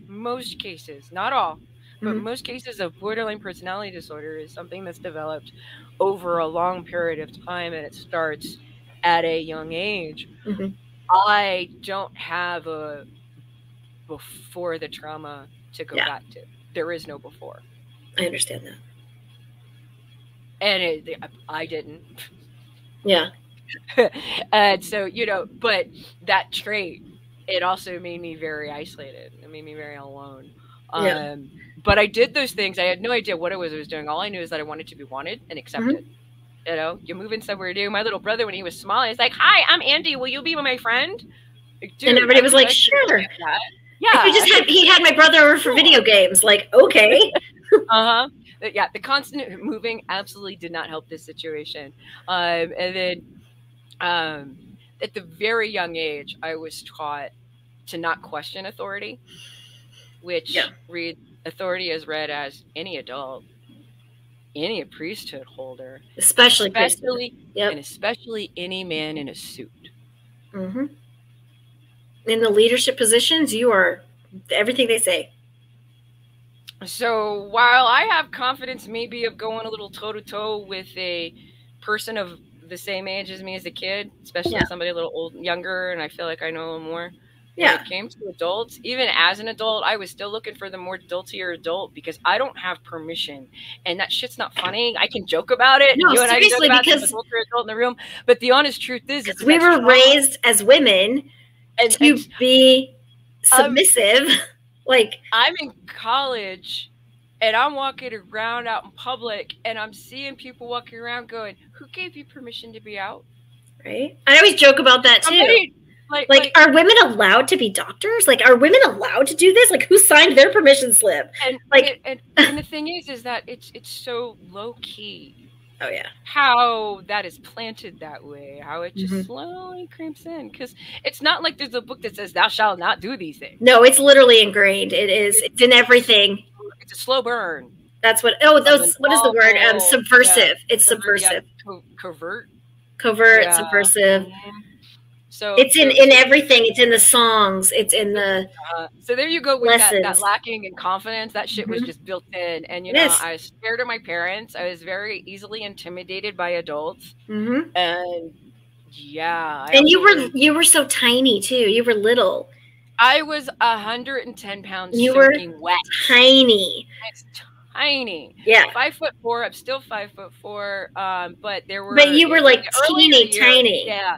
Speaker 5: cases, not all, but most cases of borderline personality disorder is something that's developed over a long period of time, and it starts at a young age. I don't have a before the trauma to go back to. There is no before.
Speaker 6: I understand that.
Speaker 5: And I didn't.
Speaker 6: Yeah.
Speaker 5: And so, you know, but that trait, it also made me very isolated. It made me very alone. But I did those things. I had no idea what it was I was doing. All I knew is that I wanted to be wanted and accepted. You know, you're moving somewhere new. My little brother, when he was small, he's like, "Hi, I'm Andy. Will you be my friend?" Like, dude,
Speaker 6: and everybody was like, "Sure."
Speaker 5: Yeah.
Speaker 6: He had my brother over for video games. Like, okay.
Speaker 5: Yeah, the constant moving absolutely did not help this situation. And then at the very young age, I was taught to not question authority, which authority is read as any adult, any priesthood holder, especially any man in a suit.
Speaker 6: In the leadership positions, you are everything they say.
Speaker 5: So while I have confidence maybe of going a little toe-to-toe with a person of the same age as me as a kid, especially somebody a little younger, and I feel like I know a little more. When it came to adults, even as an adult, I was still looking for the more adultier adult because I don't have permission. And that shit's not funny. I can joke about it.
Speaker 6: No,
Speaker 5: you and
Speaker 6: seriously,
Speaker 5: I can joke about
Speaker 6: because
Speaker 5: the adultier adult in the room. But the honest truth is
Speaker 6: we were raised as women to be submissive. Like,
Speaker 5: I'm in college and I'm walking around out in public and I'm seeing people walking around going, who gave you permission to be out?
Speaker 6: Right? I always joke about that too. Like, are women allowed to be doctors? Like, are women allowed to do this? Like, who signed their permission slip?
Speaker 5: And
Speaker 6: like,
Speaker 5: and the thing is that it's so low key.
Speaker 6: Oh yeah.
Speaker 5: How that is planted that way, how it just slowly creeps in. Because it's not like there's a book that says thou shalt not do these things.
Speaker 6: No, it's literally ingrained. It is. It's in everything.
Speaker 5: It's a slow burn.
Speaker 6: What is the word? Subversive. It's subversive.
Speaker 5: Covert,
Speaker 6: subversive. So it's in everything. It's in the songs. It's in the
Speaker 5: so there you go with that lacking in confidence. That shit was just built in. And you know, I was scared of my parents. I was very easily intimidated by adults. And and
Speaker 6: you were so tiny too. You were little.
Speaker 5: I was 110 pounds.
Speaker 6: You were
Speaker 5: wet.
Speaker 6: Tiny.
Speaker 5: I was tiny.
Speaker 6: Yeah.
Speaker 5: 5'4". I'm still 5'4". But there were.
Speaker 6: But you were like teeny tiny.
Speaker 5: Yeah.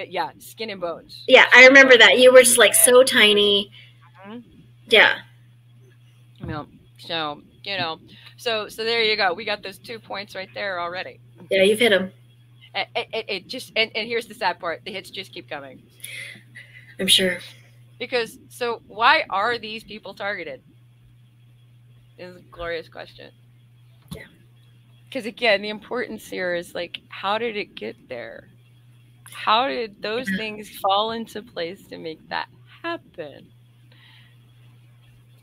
Speaker 5: Yeah, skin and bones.
Speaker 6: Yeah, I remember that. You were just like so tiny. Yeah.
Speaker 5: No, so you know, so there you go. We got those 2 points right there already.
Speaker 6: Yeah, you've hit them.
Speaker 5: It just and here's the sad part: the hits just keep coming.
Speaker 6: I'm sure.
Speaker 5: Because why are these people targeted? Is a glorious question.
Speaker 6: Yeah.
Speaker 5: Because again, the importance here is like, how did it get there? How did those things fall into place to make that happen?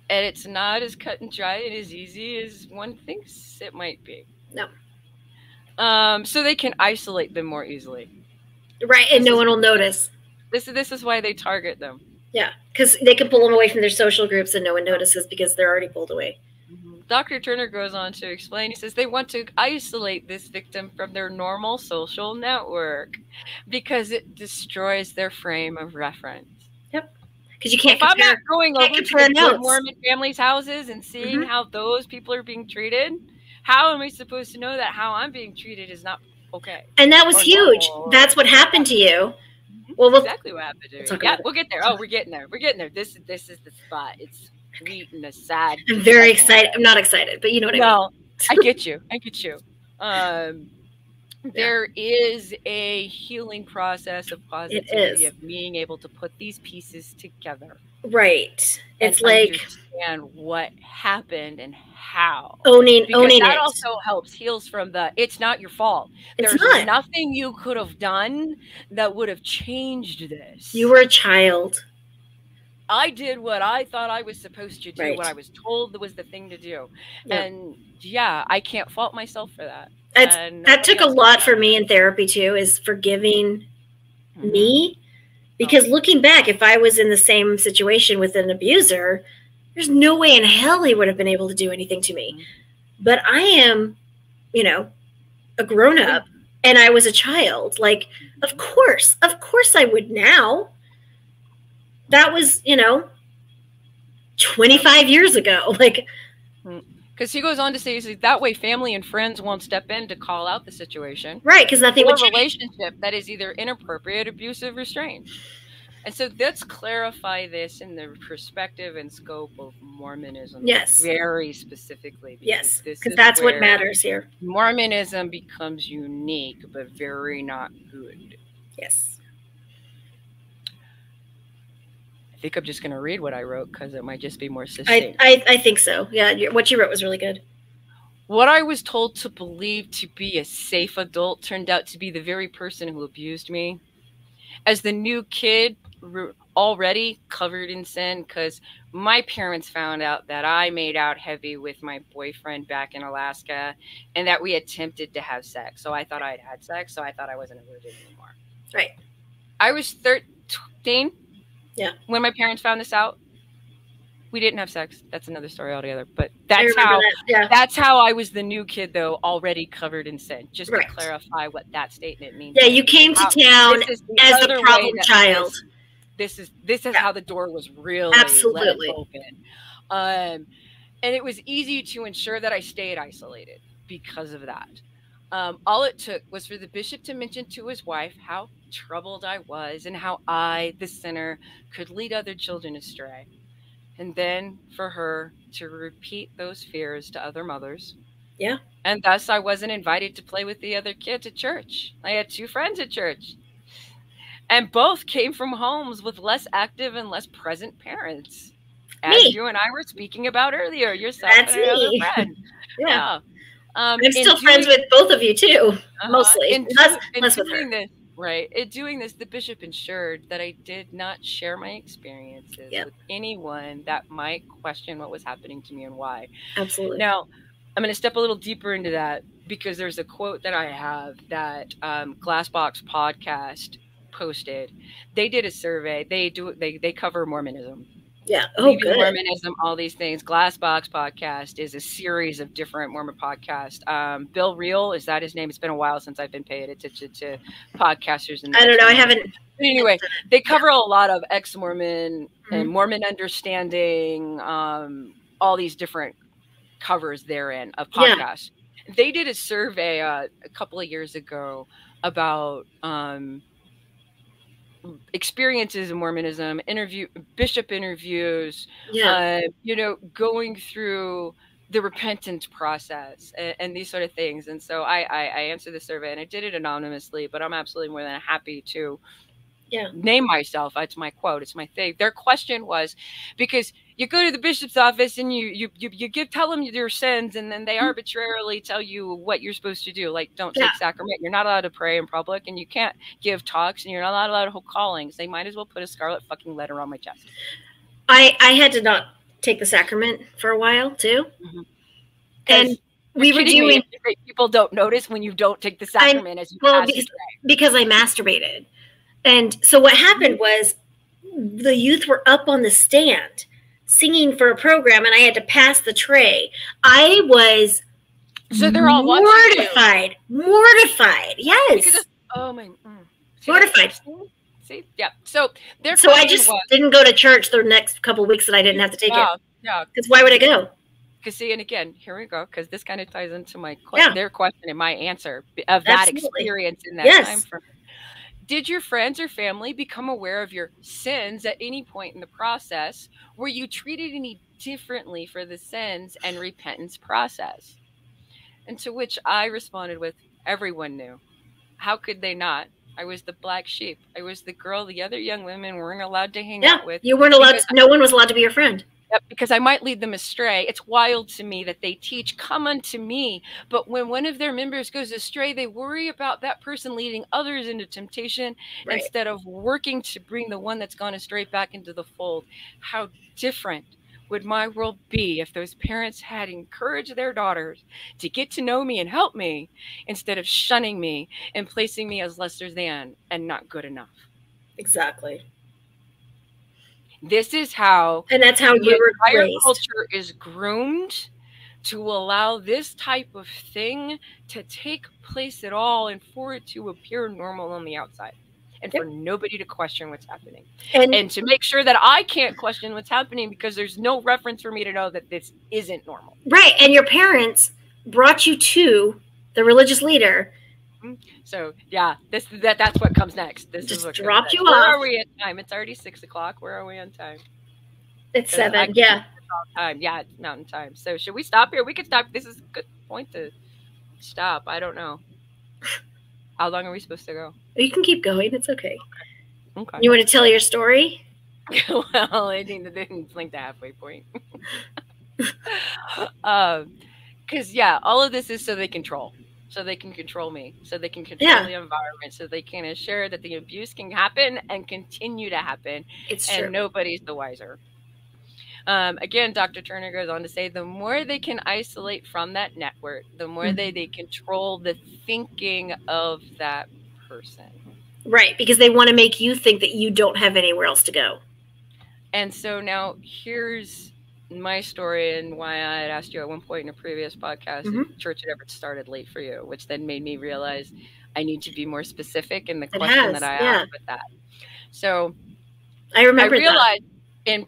Speaker 5: And it's not as cut and dry and as easy as one thinks it might be.
Speaker 6: No.
Speaker 5: So they can isolate them more easily.
Speaker 6: Right, and no one will notice.
Speaker 5: This is why they target them.
Speaker 6: Yeah, because they can pull them away from their social groups and no one notices because they're already pulled away.
Speaker 5: Dr. Turner goes on to explain, he says they want to isolate this victim from their normal social network because it destroys their frame of reference.
Speaker 6: Yep. Because you can't
Speaker 5: if
Speaker 6: compare,
Speaker 5: I'm not going over to the Mormon families' houses and seeing how those people are being treated, how am I supposed to know that how I'm being treated is not okay?
Speaker 6: And that was huge. That's what happened to you.
Speaker 5: Well, exactly what happened to me. Yeah, we'll get there. Oh, we're getting there. We're getting there. This is the spot. It's sweet and a sad.
Speaker 6: I'm very excited. I'm not excited, but you know what I mean.
Speaker 5: I get you. I get you. There is a healing process of positivity of being able to put these pieces together.
Speaker 6: Right. It's
Speaker 5: and
Speaker 6: like
Speaker 5: understand what happened and how.
Speaker 6: Owning
Speaker 5: that
Speaker 6: it
Speaker 5: also helps heals from the it's not your fault.
Speaker 6: It's
Speaker 5: There's
Speaker 6: not.
Speaker 5: nothing you could have done that would have changed this.
Speaker 6: You were a child.
Speaker 5: I did what I thought I was supposed to do,
Speaker 6: Right.
Speaker 5: what I was told was the thing to do.
Speaker 6: Yeah.
Speaker 5: And yeah, I can't fault myself for that.
Speaker 6: That took a lot for me in therapy too, is forgiving me. Because looking back, if I was in the same situation with an abuser, there's no way in hell he would have been able to do anything to me. But I am, a grown-up, and I was a child. Like, of course I would now. That was, 25 years ago. Like,
Speaker 5: because he goes on to say that way family and friends won't step in to call out the situation.
Speaker 6: Right, because nothing would change.
Speaker 5: Relationship that is either inappropriate, abusive, or strange. And so let's clarify this in the perspective and scope of Mormonism.
Speaker 6: Yes.
Speaker 5: Very specifically.
Speaker 6: Yes, because that's what matters here.
Speaker 5: Mormonism becomes unique, but very not good.
Speaker 6: Yes.
Speaker 5: I think I'm just going to read what I wrote because it might just be more succinct.
Speaker 6: I think so. Yeah, what you wrote was really good.
Speaker 5: What I was told to believe to be a safe adult turned out to be the very person who abused me. As the new kid, already covered in sin, because my parents found out that I made out heavy with my boyfriend back in Alaska and that we attempted to have sex. So I thought I'd had sex, so I thought I wasn't a virgin anymore.
Speaker 6: Right.
Speaker 5: I was 13.
Speaker 6: Yeah.
Speaker 5: When my parents found this out, we didn't have sex. That's another story altogether. But that's how that's how I was the new kid, though, already covered in sin. Just to clarify what that statement means.
Speaker 6: Yeah, you came to town as the problem child.
Speaker 5: This is how the door was really
Speaker 6: absolutely
Speaker 5: let open. And it was easy to ensure that I stayed isolated because of that. All it took was for the bishop to mention to his wife how troubled I was and how I, the sinner, could lead other children astray. And then for her to repeat those fears to other mothers.
Speaker 6: Yeah.
Speaker 5: And thus I wasn't invited to play with the other kids at church. I had 2 friends at church. And both came from homes with less active and less present parents. As you and I were speaking about earlier, yourself and another friend.
Speaker 6: Yeah. I'm still friends with both of you too, mostly. Less with her.
Speaker 5: Right. In doing this, the bishop ensured that I did not share my experiences with anyone that might question what was happening to me and why.
Speaker 6: Absolutely.
Speaker 5: Now, I'm going to step a little deeper into that because there's a quote that I have that Glassbox Podcast posted. They did a survey. They cover Mormonism.
Speaker 6: Yeah. Oh, good.
Speaker 5: Mormonism, all these things. Glassbox Podcast is a series of different Mormon podcasts. Bill Reel, is that his name? It's been a while since I've been paying attention to podcasters.
Speaker 6: I don't know. I haven't.
Speaker 5: Anyway, they cover a lot of ex-Mormon and Mormon understanding, all these different covers therein of podcasts. Yeah. They did a survey a couple of years ago about experiences in Mormonism, bishop interviews, going through the repentance process and these sort of things. And so I answered the survey and I did it anonymously, but I'm absolutely more than happy to name myself. It's my quote. It's my thing. Their question was, because you go to the bishop's office and you tell them your sins, and then they arbitrarily tell you what you're supposed to do. Like, don't take sacrament. You're not allowed to pray in public, and you can't give talks, and you're not allowed to hold callings. They might as well put a scarlet fucking letter on my chest.
Speaker 6: I had to not take the sacrament for a while too, and we were doing.
Speaker 5: People don't notice when you don't take the sacrament as you pass
Speaker 6: because I masturbated. And so what happened was the youth were up on the stand singing for a program, and I had to pass the tray. I was
Speaker 5: they're all
Speaker 6: mortified. Yes. Mortified.
Speaker 5: See? Yeah. So
Speaker 6: I just didn't go to church the next couple of weeks that I didn't have to take it.
Speaker 5: Yeah.
Speaker 6: Because why would I go?
Speaker 5: Because see, and again, here we go, because this kind of ties into my their question and my answer of that experience in that time frame. Did your friends or family become aware of your sins at any point in the process? Were you treated any differently for the sins and repentance process? And to which I responded with, everyone knew. How could they not? I was the black sheep. I was the girl the other young women weren't allowed to hang out with.
Speaker 6: You weren't allowed to, no one was allowed to be your friend.
Speaker 5: Yep, because I might lead them astray. It's wild to me that they teach, come unto me. But when one of their members goes astray, they worry about that person leading others into temptation instead of working to bring the one that's gone astray back into the fold. How different would my world be if those parents had encouraged their daughters to get to know me and help me instead of shunning me and placing me as lesser than and not good enough?
Speaker 6: Exactly.
Speaker 5: This is how,
Speaker 6: and that's how your
Speaker 5: entire culture is groomed to allow this type of thing to take place at all, and for it to appear normal on the outside, and for nobody to question what's happening, and to make sure that I can't question what's happening because there's no reference for me to know that this isn't normal.
Speaker 6: Right, and your parents brought you to the religious leader.
Speaker 5: So yeah, that's what comes next. This
Speaker 6: just
Speaker 5: is what
Speaker 6: dropped you off.
Speaker 5: Where are we at time? It's already 6 o'clock. Where are we on time?
Speaker 6: It's 7. Yeah.
Speaker 5: Time. Yeah, it's mountain time. So should we stop here? We could stop. This is a good point to stop. I don't know. How long are we supposed to go?
Speaker 6: You can keep going. It's okay.
Speaker 5: Okay.
Speaker 6: You want to tell your story?
Speaker 5: Well, I didn't blink the halfway point. Because yeah, all of this is so they control. So they can control me, so they can control the environment, so they can assure that the abuse can happen and continue to happen.
Speaker 6: It's
Speaker 5: true.
Speaker 6: And
Speaker 5: nobody's the wiser. Again, Dr. Turner goes on to say, the more they can isolate from that network, the more they control the thinking of that person.
Speaker 6: Right, because they want to make you think that you don't have anywhere else to go.
Speaker 5: And so now here's my story and why I had asked you at one point in a previous podcast if church had ever started late for you, which then made me realize I need to be more specific in the question that I asked with that. So
Speaker 6: I realized
Speaker 5: in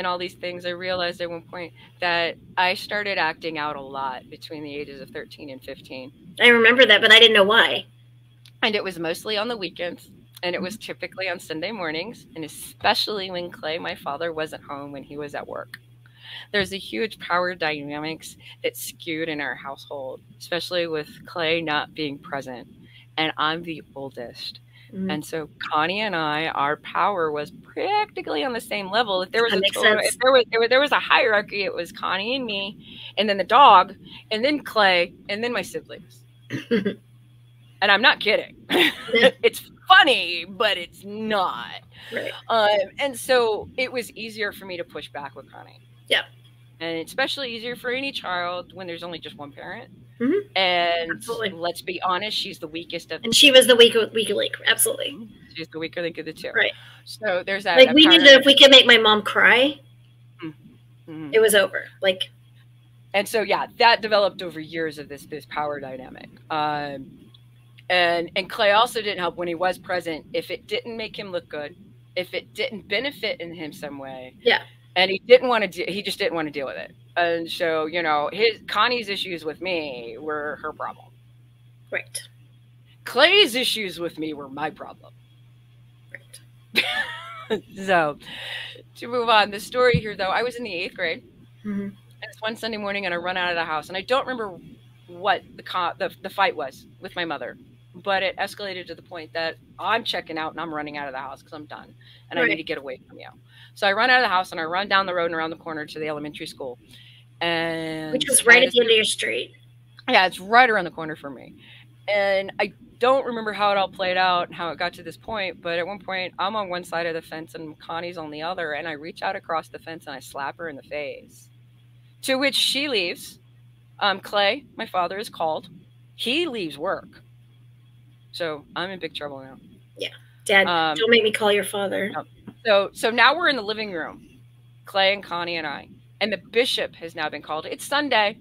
Speaker 5: all these things, I realized at one point that I started acting out a lot between the ages of 13 and 15.
Speaker 6: I remember that, but I didn't know why.
Speaker 5: And it was mostly on the weekends. And it was typically on Sunday mornings, and especially when Clay, my father, wasn't home when he was at work. There's a huge power dynamics that skewed in our household, especially with Clay not being present. And I'm the oldest. And so Connie and I, our power was practically on the same level. If there was there was a hierarchy, it was Connie and me, and then the dog, and then Clay, and then my siblings. And I'm not kidding. It's funny, but it's not.
Speaker 6: Right.
Speaker 5: And so it was easier for me to push back with Connie.
Speaker 6: Yeah.
Speaker 5: And it's especially easier for any child when there's only just one parent. And let's be honest, she's the weakest of.
Speaker 6: And she was the weaker link. Absolutely.
Speaker 5: She's the weaker link of the two.
Speaker 6: Right.
Speaker 5: So there's that.
Speaker 6: Like we knew that if we could make my mom cry, it was over. Like.
Speaker 5: And so yeah, that developed over years of this power dynamic. And Clay also didn't help when he was present. If it didn't make him look good, if it didn't benefit in him some way, and he just didn't want to deal with it. And so, you know, Connie's issues with me were her problem.
Speaker 6: Right.
Speaker 5: Clay's issues with me were my problem. Right. So, to move on, the story here, though, I was in the 8th grade. And it's one Sunday morning, and I run out of the house, and I don't remember what the fight was with my mother. But it escalated to the point that I'm checking out and I'm running out of the house because I'm done and I need to get away from you. So I run out of the house and I run down the road and around the corner to the elementary school.
Speaker 6: Which was right at the end of your street.
Speaker 5: Yeah, it's right around the corner for me. And I don't remember how it all played out and how it got to this point. But at one point, I'm on one side of the fence and Connie's on the other. And I reach out across the fence and I slap her in the face. To which she leaves. Clay, my father, is called. He leaves work. So I'm in big trouble now.
Speaker 6: Yeah. Dad, don't make me call your father.
Speaker 5: No. So now we're in the living room, Clay and Connie and I. And the bishop has now been called. It's Sunday.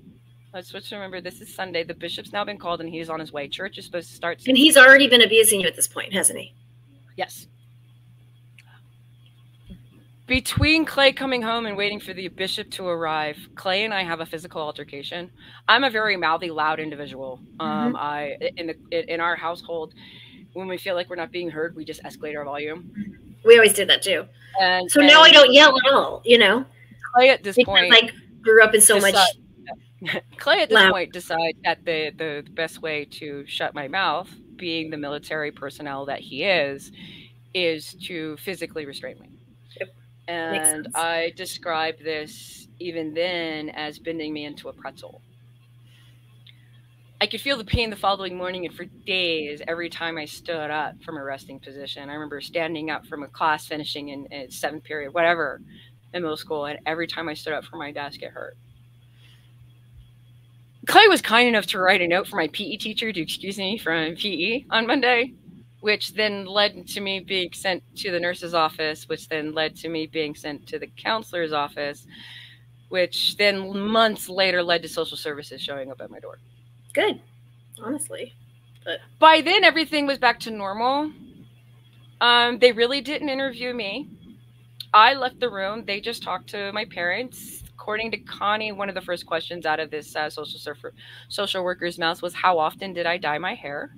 Speaker 5: Let's remember, this is Sunday. The bishop's now been called and he's on his way. Church is supposed to start soon.
Speaker 6: And he's already been abusing you at this point, hasn't he?
Speaker 5: Yes. Between Clay coming home and waiting for the bishop to arrive, Clay and I have a physical altercation. I'm a very mouthy, loud individual. In our household, when we feel like we're not being heard, we just escalate our volume.
Speaker 6: We always did that too. Now I don't yell at all, you know.
Speaker 5: Clay at this point,
Speaker 6: I grew up in so much
Speaker 5: Clay at this point decides that the best way to shut my mouth, being the military personnel that he is to physically restrain me.
Speaker 6: Yep.
Speaker 5: And I describe this even then as bending me into a pretzel. I could feel the pain the following morning and for days every time I stood up from a resting position. I remember standing up from a class finishing in 7th period, whatever, in middle school, and every time I stood up from my desk, it hurt. Clay was kind enough to write a note for my PE teacher to excuse me from PE on Monday, which then led to me being sent to the nurse's office, which then led to me being sent to the counselor's office, which then months later led to social services showing up at my door.
Speaker 6: Good, honestly. But
Speaker 5: by then, everything was back to normal. They really didn't interview me. I left the room. They just talked to my parents. According to Connie, one of the first questions out of this social worker's mouth was, how often did I dye my hair?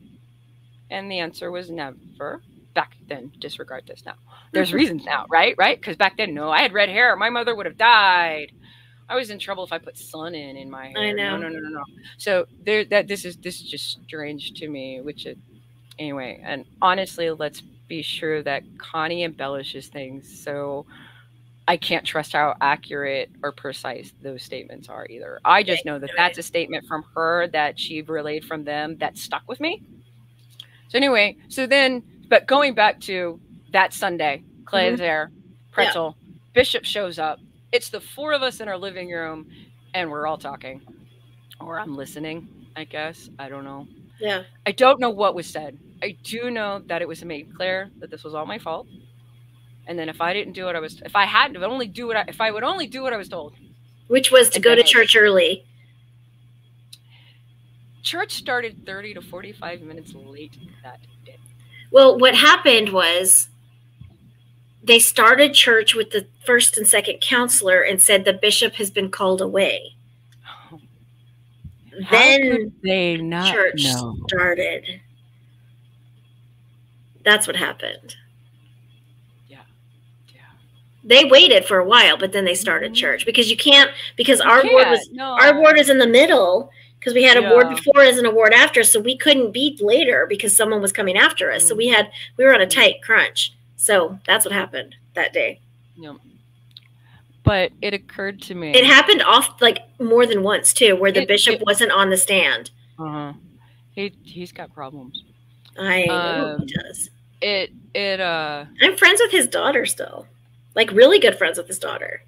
Speaker 5: And the answer was never. Back then, disregard this now. There's reasons now, right? Because back then, no, I had red hair. My mother would have died. I was in trouble if I put sun in my hair.
Speaker 6: I know.
Speaker 5: No. So this is just strange to me. Anyway, and honestly, let's be sure that Connie embellishes things, so I can't trust how accurate or precise those statements are either. I just know that that's a statement from her that she relayed from them that stuck with me. So anyway, but going back to that Sunday, Clay's there, pretzel, Bishop shows up. It's the 4 of us in our living room, and we're all talking. Or I'm listening, I guess. I don't know.
Speaker 6: Yeah.
Speaker 5: I don't know what was said. I do know that it was made clear that this was all my fault. And then if I didn't do what I was, if I would only do what I was told.
Speaker 6: Which was to go to church early.
Speaker 5: Church started 30 to 45 minutes late that day.
Speaker 6: Well, what happened was they started church with the first and second counselor and said the bishop has been called away.
Speaker 5: Oh.
Speaker 6: Then
Speaker 5: they not
Speaker 6: church
Speaker 5: know?
Speaker 6: Started. That's what happened.
Speaker 5: Yeah.
Speaker 6: They waited for a while, but then they started church because our ward was in the middle because we had a ward before us and a ward after us, so we couldn't be later because someone was coming after us. So we were on a tight crunch. So that's what happened that day.
Speaker 5: Yeah. But it occurred to me.
Speaker 6: It happened more than once too, where the bishop wasn't on the stand.
Speaker 5: He's got problems.
Speaker 6: I know he does.
Speaker 5: I'm
Speaker 6: friends with his daughter still. Really good friends with his daughter.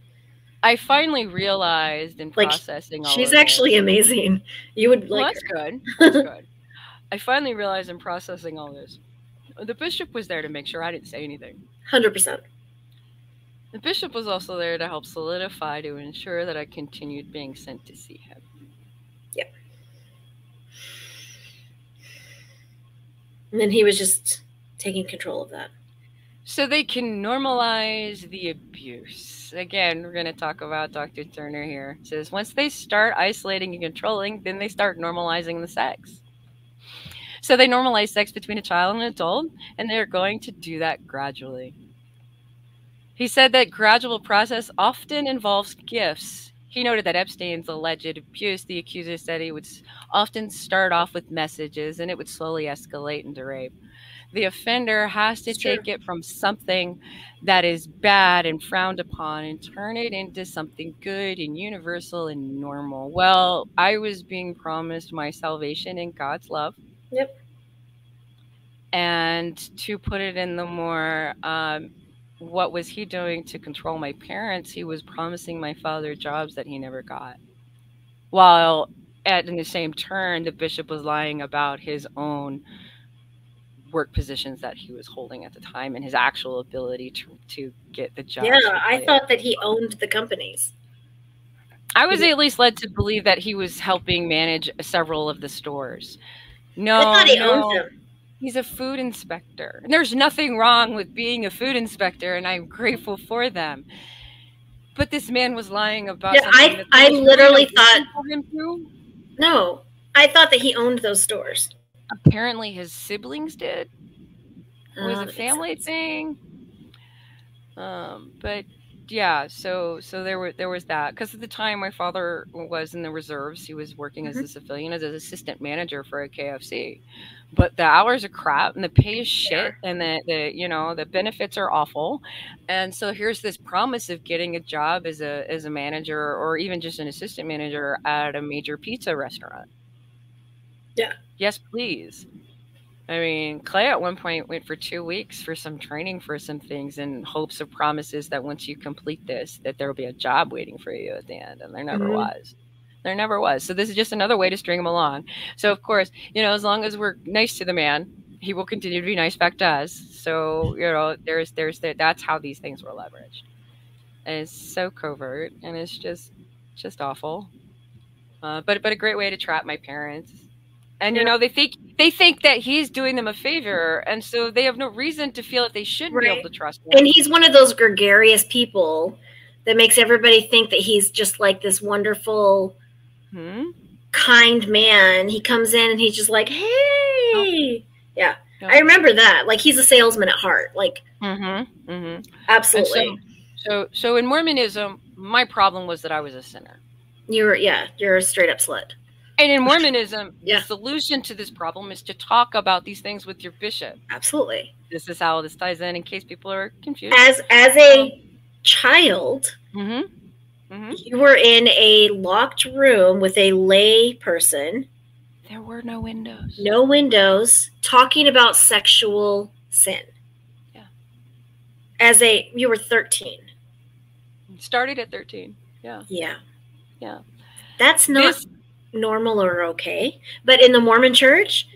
Speaker 5: I finally realized in processing all
Speaker 6: she's
Speaker 5: of
Speaker 6: actually
Speaker 5: this,
Speaker 6: amazing. You would like
Speaker 5: that's
Speaker 6: her.
Speaker 5: Good. That's good. I finally realized in processing all this, the bishop was there to make sure I didn't say anything.
Speaker 6: 100%.
Speaker 5: The bishop was also there to help solidify, to ensure that I continued being sent to see him.
Speaker 6: Yep. And then he was just taking control of that.
Speaker 5: So they can normalize the abuse. Again, we're going to talk about Dr. Turner here. It says, once they start isolating and controlling, then they start normalizing the sex. So they normalize sex between a child and an adult, and they're going to do that gradually. He said that gradual process often involves gifts. He noted that Epstein's alleged abuse, the accuser said he would often start off with messages, and it would slowly escalate into rape. The offender has to take it from something that is bad and frowned upon and turn it into something good and universal and normal. Well, I was being promised my salvation in God's love.
Speaker 6: Yep.
Speaker 5: And to put it in the more, what was he doing to control my parents? He was promising my father jobs that he never got. While in the same turn, the bishop was lying about his own work positions that he was holding at the time and his actual ability to get the job.
Speaker 6: Yeah, I thought that he owned the companies.
Speaker 5: I was at least led to believe that he was helping manage several of the stores. No,
Speaker 6: I thought he owned them.
Speaker 5: He's a food inspector. And there's nothing wrong with being a food inspector, and I'm grateful for them. But this man was lying about something
Speaker 6: I literally thought no, I thought that he owned those stores.
Speaker 5: Apparently his siblings did. It was a family thing. But yeah, so there was that, because at the time my father was in the reserves. He was working as a civilian as an assistant manager for a KFC, but the hours are crap and the pay is shit, and the benefits are awful, and so here's this promise of getting a job as a manager or even just an assistant manager at a major pizza restaurant.
Speaker 6: Yeah.
Speaker 5: Yes, please. I mean, Clay at one point went for 2 weeks for some training for some things in hopes of promises that once you complete this, that there will be a job waiting for you at the end. And there never was. There never was. So this is just another way to string him along. So, of course, as long as we're nice to the man, he will continue to be nice back to us. So, that's how these things were leveraged. And it's so covert, and it's just awful. But a great way to trap my parents. And they think that he's doing them a favor, and so they have no reason to feel that they shouldn't be able to trust him.
Speaker 6: And he's one of those gregarious people that makes everybody think that he's just like this wonderful, kind man. He comes in and he's just like, "Hey, yeah." I remember that. Like, he's a salesman at heart. Like, absolutely.
Speaker 5: So in Mormonism, my problem was that I was a sinner.
Speaker 6: You're a straight up slut.
Speaker 5: And in Mormonism, the solution to this problem is to talk about these things with your bishop.
Speaker 6: Absolutely.
Speaker 5: This is how this ties in case people are confused.
Speaker 6: As a child, you were in a locked room with a lay person.
Speaker 5: There were no windows.
Speaker 6: No windows, talking about sexual sin. Yeah. You were 13.
Speaker 5: Started at 13. Yeah.
Speaker 6: Yeah.
Speaker 5: Yeah.
Speaker 6: That's not normal or okay, but in the Mormon Church,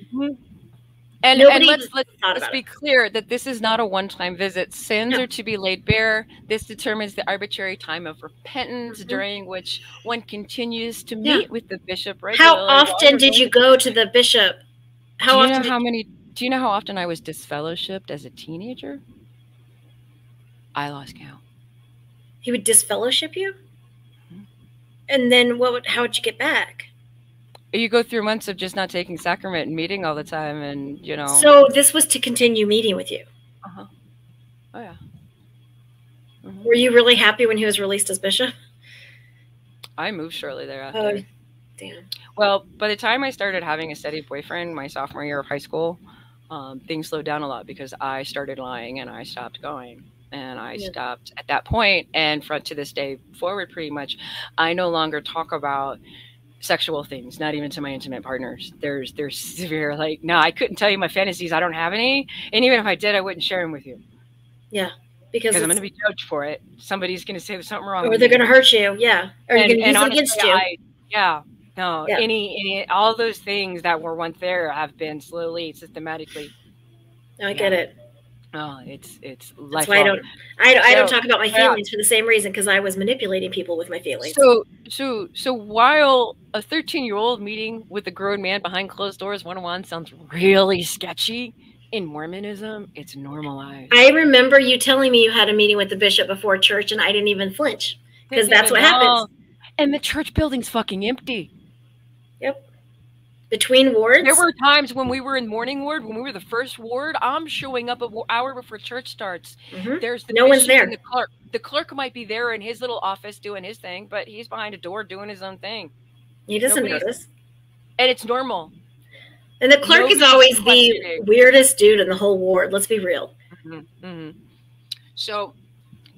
Speaker 5: and let's be clear that this is not a one-time visit. Sins are to be laid bare. This determines the arbitrary time of repentance during which one continues to meet with the bishop regularly.
Speaker 6: How often did you go to the bishop?
Speaker 5: Do you know how often I was disfellowshipped as a teenager? I lost count.
Speaker 6: He would disfellowship you? And then how would you get back?
Speaker 5: You go through months of just not taking sacrament and meeting all the time, and
Speaker 6: So this was to continue meeting with you.
Speaker 5: Oh yeah.
Speaker 6: Were you really happy when he was released as bishop?
Speaker 5: I moved shortly thereafter.
Speaker 6: Oh, damn.
Speaker 5: Well, by the time I started having a steady boyfriend, my sophomore year of high school, things slowed down a lot because I started lying and I stopped going. And I stopped at that point, and to this day forward, pretty much, I no longer talk about sexual things, not even to my intimate partners. There's severe, like, no, I couldn't tell you my fantasies. I don't have any. And even if I did, I wouldn't share them with you.
Speaker 6: Yeah. Because
Speaker 5: I'm going to be judged for it. Somebody's going to say there's something wrong.
Speaker 6: Or they're going to hurt you. Yeah. Or you're going to use it against you.
Speaker 5: Any all those things that were once there have been slowly, systematically.
Speaker 6: I get it.
Speaker 5: Oh, it's lifelong.
Speaker 6: That's why I don't talk about my feelings for the same reason, because I was manipulating people with my feelings.
Speaker 5: So while a 13-year-old meeting with a grown man behind closed doors one-on-one sounds really sketchy, in Mormonism, it's normalized.
Speaker 6: I remember you telling me you had a meeting with the bishop before church, and I didn't even flinch, because that's what happens.
Speaker 5: And the church building's fucking empty.
Speaker 6: Yep. Between wards?
Speaker 5: There were times when we were in morning ward, when we were the first ward, I'm showing up an hour before church starts. There's
Speaker 6: no one's there.
Speaker 5: And the clerk. The clerk might be there in his little office doing his thing, but he's behind a door doing his own thing.
Speaker 6: He doesn't notice.
Speaker 5: And it's normal.
Speaker 6: And the clerk is always the weirdest dude in the whole ward. Let's be real.
Speaker 5: So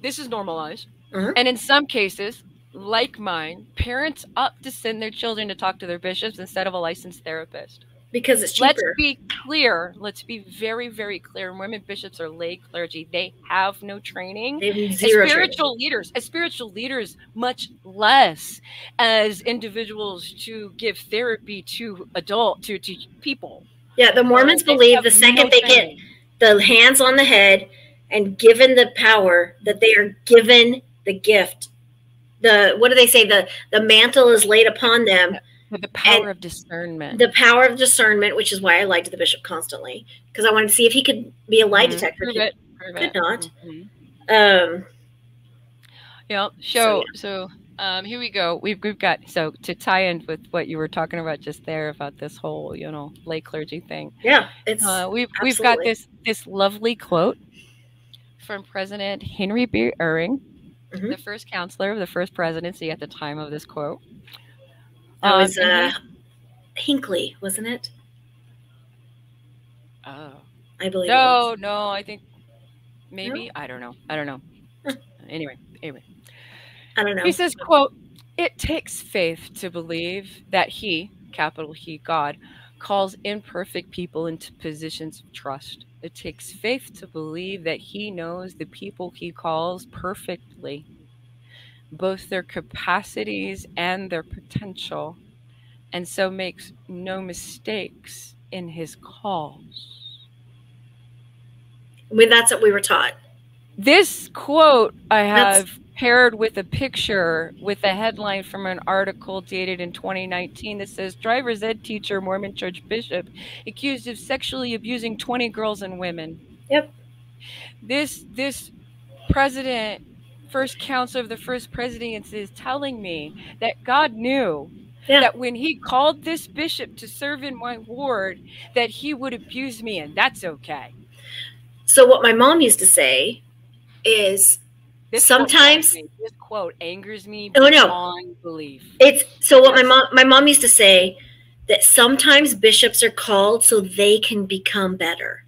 Speaker 5: this is normalized. And in some cases, like mine, parents opt to send their children to talk to their bishops instead of a licensed therapist.
Speaker 6: Because it's cheaper.
Speaker 5: Let's be clear. Let's be very, very clear. Mormon bishops are lay clergy. They have no training.
Speaker 6: They have zero
Speaker 5: as spiritual leaders, much less as individuals to give therapy to people.
Speaker 6: Yeah, the Mormons believe the second they get the hands on the head and given the power, that they are given the gift. What do they say? The mantle is laid upon them.
Speaker 5: The power of discernment.
Speaker 6: The power of discernment, which is why I lied to the bishop constantly, because I wanted to see if he could be a lie detector. He could not.
Speaker 5: So here we go. We've got, so to tie in with what you were talking about just there about this whole, lay clergy thing.
Speaker 6: Yeah, it's
Speaker 5: we've got this lovely quote from President Henry B. Eyring. the first counselor of the first presidency at the time of this quote.
Speaker 6: That was Hinckley, wasn't it?
Speaker 5: Oh,
Speaker 6: I believe.
Speaker 5: No, I think maybe. No? I don't know. Anyway.
Speaker 6: I don't know.
Speaker 5: He says, quote, "It takes faith to believe that he, capital He, God, calls imperfect people into positions of trust. It takes faith to believe that he knows the people he calls perfectly, both their capacities and their potential, and so makes no mistakes in his calls."
Speaker 6: I mean, that's what we were taught.
Speaker 5: This quote I have paired with a picture with a headline from an article dated in 2019 that says, "Driver's ed teacher, Mormon church bishop, accused of sexually abusing 20 girls and women."
Speaker 6: Yep.
Speaker 5: This president, first counselor of the first presidency, is telling me that God knew that when he called this bishop to serve in my ward, that he would abuse me, and that's okay.
Speaker 6: So what my mom used to say is, sometimes
Speaker 5: this quote angers me
Speaker 6: beyond
Speaker 5: belief.
Speaker 6: It's so what my mom used to say, that sometimes bishops are called so they can become better.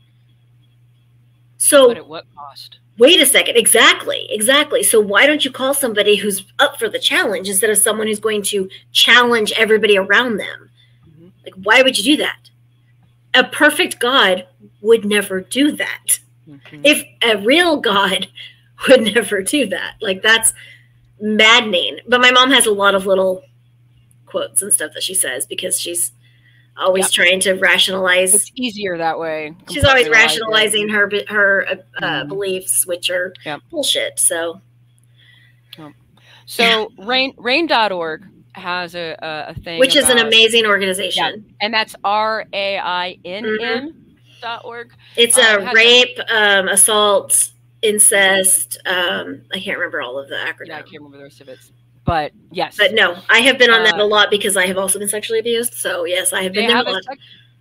Speaker 6: So,
Speaker 5: but at what cost?
Speaker 6: Wait a second. Exactly. So why don't you call somebody who's up for the challenge instead of someone who's going to challenge everybody around them? Mm-hmm. Like, why would you do that? A perfect God would never do that. Mm-hmm. If a real God would never do that. Like, that's maddening. But my mom has a lot of little quotes and stuff that she says because she's always trying to rationalize.
Speaker 5: It's easier that way.
Speaker 6: She's always rationalizing her beliefs, which are bullshit. So
Speaker 5: rain.org has a thing,
Speaker 6: which is an amazing organization,
Speaker 5: and that's RAINN.org.
Speaker 6: It's a rape, assault, incest. I can't remember all of the acronyms.
Speaker 5: Yeah, I can't remember the rest of it. But yes.
Speaker 6: But no, I have been on that a lot because I have also been sexually abused. So yes, I have been there a lot.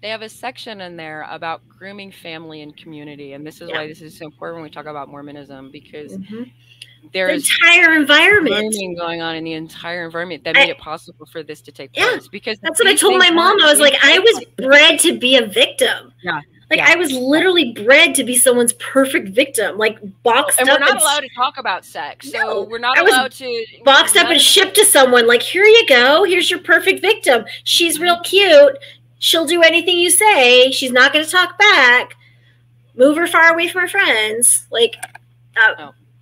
Speaker 5: They have a section in there about grooming family and community. And this is why this is so important when we talk about Mormonism, because there's
Speaker 6: the entire environment
Speaker 5: grooming going on in the entire environment that made it possible for this to take place. Because
Speaker 6: that's what I told my mom. I was like, I was bred to be a victim.
Speaker 5: Yeah.
Speaker 6: Like, I was literally bred to be someone's perfect victim, like boxed up.
Speaker 5: And we're not allowed to talk about sex. So we're not allowed to.
Speaker 6: Boxed up and shipped to someone, like, here you go. Here's your perfect victim. She's real cute. She'll do anything you say. She's not going to talk back. Move her far away from her friends. Like,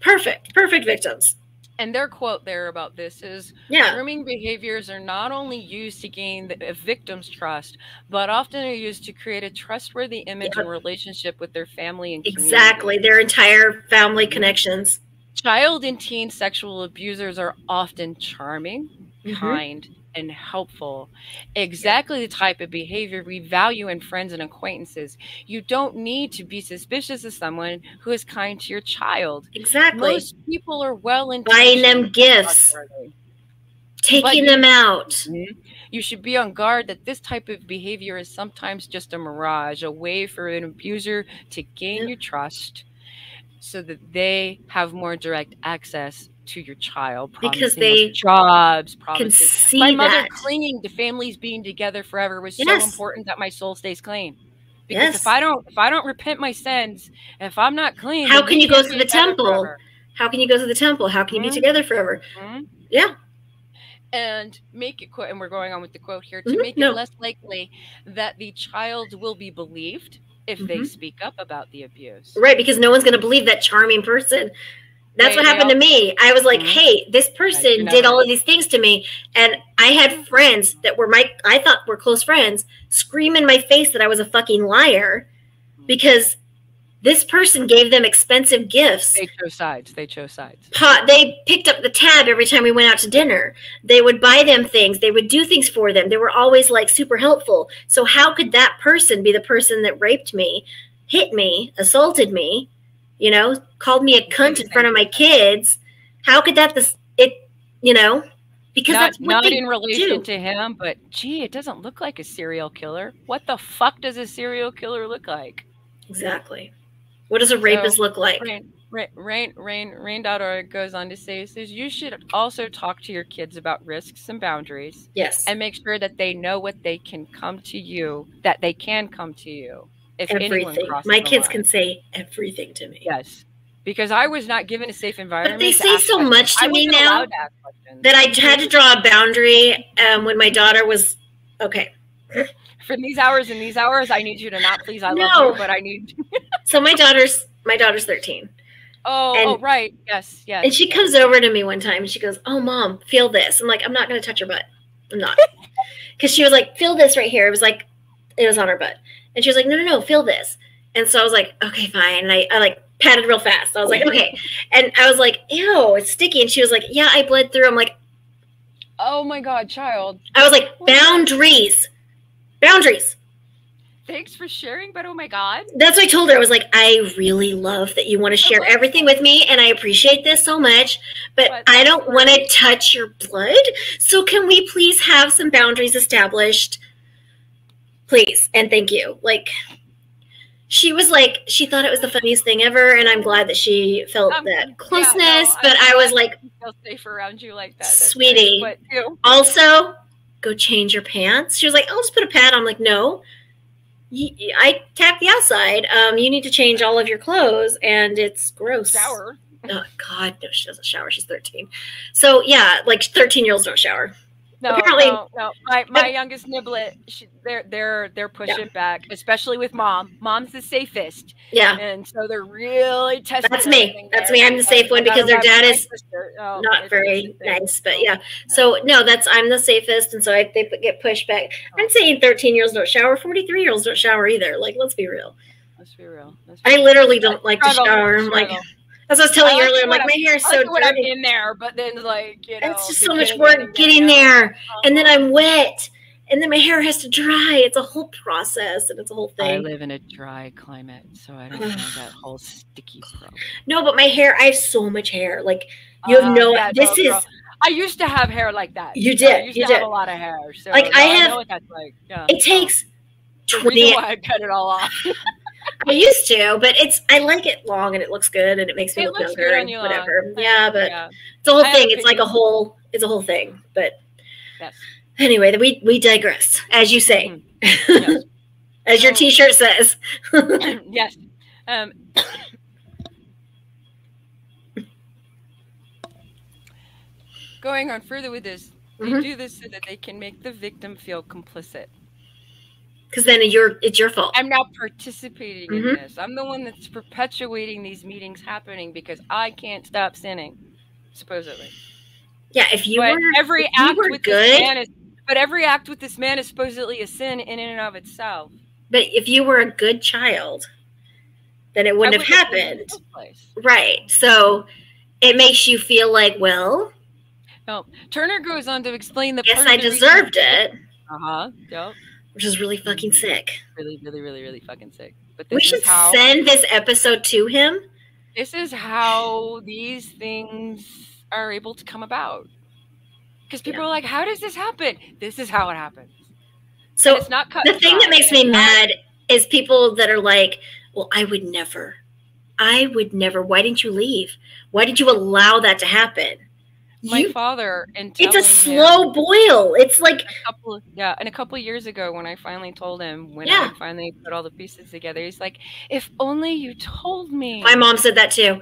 Speaker 6: perfect victims.
Speaker 5: And their quote there about this is, grooming behaviors are not only used to gain the victim's trust, but often are used to create a trustworthy image and relationship with their family and community.
Speaker 6: Exactly, their entire family connections.
Speaker 5: Child and teen sexual abusers are often charming, kind, and helpful. Exactly the type of behavior we value in friends and acquaintances. You don't need to be suspicious of someone who is kind to your child.
Speaker 6: Exactly.
Speaker 5: Most people are well-intentioned.
Speaker 6: Buying them gifts. Taking them out.
Speaker 5: You should be on guard that this type of behavior is sometimes just a mirage, a way for an abuser to gain your trust so that they have more direct access to your child,
Speaker 6: because they
Speaker 5: jobs,
Speaker 6: can see
Speaker 5: my mother
Speaker 6: that.
Speaker 5: Clinging to families being together forever was so important that my soul stays clean. Because if I don't repent my sins, if I'm not clean,
Speaker 6: how can you go to the temple? How can you go to the temple? How can you be together forever? Yeah.
Speaker 5: And make it and we're going on with the quote here to make it less likely that the child will be believed if they speak up about the abuse.
Speaker 6: Right, because no one's going to believe that charming person. That's what happened to me. I was like, hey, this person did all of these things to me. And I had friends that were I thought were close friends scream in my face that I was a fucking liar because this person gave them expensive gifts.
Speaker 5: They chose sides. They
Speaker 6: picked up the tab every time we went out to dinner. They would buy them things. They would do things for them. They were always like super helpful. So how could that person be the person that raped me, hit me, assaulted me? You know, called me a cunt in front of my kids. How could that, because that's what
Speaker 5: not
Speaker 6: they
Speaker 5: in relation
Speaker 6: do.
Speaker 5: To him, but gee, it doesn't look like a serial killer. What the fuck does a serial killer look like?
Speaker 6: Exactly. What does a rapist look like?
Speaker 5: Rain.org goes on to say, says you should also talk to your kids about risks and boundaries.
Speaker 6: Yes.
Speaker 5: And make sure that they know what they can come to you, that they can come to you if anyone
Speaker 6: Everything.
Speaker 5: crosses
Speaker 6: My
Speaker 5: the
Speaker 6: kids
Speaker 5: line.
Speaker 6: can say everything to me.
Speaker 5: Yes. Because I was not given a safe environment.
Speaker 6: But they
Speaker 5: to
Speaker 6: say
Speaker 5: ask
Speaker 6: so
Speaker 5: questions.
Speaker 6: much to
Speaker 5: I
Speaker 6: me
Speaker 5: wasn't
Speaker 6: now
Speaker 5: allowed to ask questions.
Speaker 6: that I had to draw a boundary when my daughter was okay.
Speaker 5: For these hours and these hours, I need you to not please. I love
Speaker 6: No.
Speaker 5: you, but I need.
Speaker 6: So my daughter's 13.
Speaker 5: Oh, right. Yes.
Speaker 6: And she comes over to me one time and she goes, "Oh, Mom, feel this." I'm like, "I'm not going to touch her butt. I'm not." Because she was like, "Feel this right here." It was on her butt. And she was like, "No, feel this." And so I was like, "Okay, fine." And I like patted real fast. I was like, "Okay." And I was like, "Ew, it's sticky." And she was like, "Yeah, I bled through." I'm like,
Speaker 5: oh my God, child.
Speaker 6: I was like, boundaries.
Speaker 5: Thanks for sharing, but oh my God.
Speaker 6: That's what I told her. I was like, I really love that you want to share everything with me, and I appreciate this so much, but I don't want to touch your blood. So can we please have some boundaries established? Please. And thank you. Like, she was like, she thought it was the funniest thing ever, and I'm glad that she felt that closeness, but I was like,
Speaker 5: I feel safe around you like that.
Speaker 6: Sweetie.
Speaker 5: But,
Speaker 6: also, go change your pants. She was like, I'll just put a pad on. I'm like, no. I tapped the outside. You need to change all of your clothes, and it's gross.
Speaker 5: Shower.
Speaker 6: Oh, God, no, she doesn't shower. She's 13. So, yeah, like 13-year-olds don't shower.
Speaker 5: No,
Speaker 6: apparently,
Speaker 5: no. My youngest Niblet, they're pushing back, especially with Mom. Mom's the safest.
Speaker 6: Yeah.
Speaker 5: And so they're really testing.
Speaker 6: That's me. That's me. I'm the safe one because their dad is not very nice. But yeah. So no, I'm the safest, and so they get pushed back. I'm saying 13-year-olds don't shower. 43-year-olds don't shower either. Like, let's be real. I literally don't like to shower. I'm like, as I was telling you earlier, I'm like, my hair is so dirty.
Speaker 5: I'm in there, but then like, you know,
Speaker 6: it's just so much work getting there, and then I'm wet, and then my hair has to dry. It's a whole process, and it's a whole thing.
Speaker 5: I live in a dry climate, so I don't know that whole sticky problem.
Speaker 6: No, but my hair, I have so much hair. Like, you have no. This is.
Speaker 5: I used to have hair like that.
Speaker 6: You did.
Speaker 5: I used to have a lot of hair. So
Speaker 6: like I know
Speaker 5: what that's like. Yeah.
Speaker 6: It takes
Speaker 5: 20. Why I cut it all off.
Speaker 6: I used to, but I like it long, and it looks good, and it makes me look younger and whatever. Yeah, but it's a whole thing. It's like it's a whole thing. But anyway, we digress, as you say, yes. As your T-shirt says.
Speaker 5: Yes. Going on further with this, they do this so that they can make the victim feel complicit.
Speaker 6: Because then it's your fault.
Speaker 5: I'm now participating in this. I'm the one that's perpetuating these meetings happening because I can't stop sinning, supposedly.
Speaker 6: Yeah, if you were
Speaker 5: every act with this man but every act with this man is supposedly a sin in and of itself.
Speaker 6: But if you were a good child, then it wouldn't have happened. Right. So it makes you feel like, well.
Speaker 5: No. Turner goes on to explain that.
Speaker 6: Yes, I deserved it.
Speaker 5: Yep.
Speaker 6: Which is really fucking sick.
Speaker 5: Really, really, really, really fucking sick. But
Speaker 6: we should send this episode to him.
Speaker 5: This is how these things are able to come about. Because people are like, how does this happen? This is how it happens.
Speaker 6: So
Speaker 5: it's not cut
Speaker 6: the thing that makes me mad is people that are like, well, I would never. Why didn't you leave? Why did you allow that to happen?
Speaker 5: My father,
Speaker 6: it's a slow boil. It's like
Speaker 5: and a couple of years ago when I finally told him, when I finally put all the pieces together, he's like, if only you told me.
Speaker 6: My mom said that too.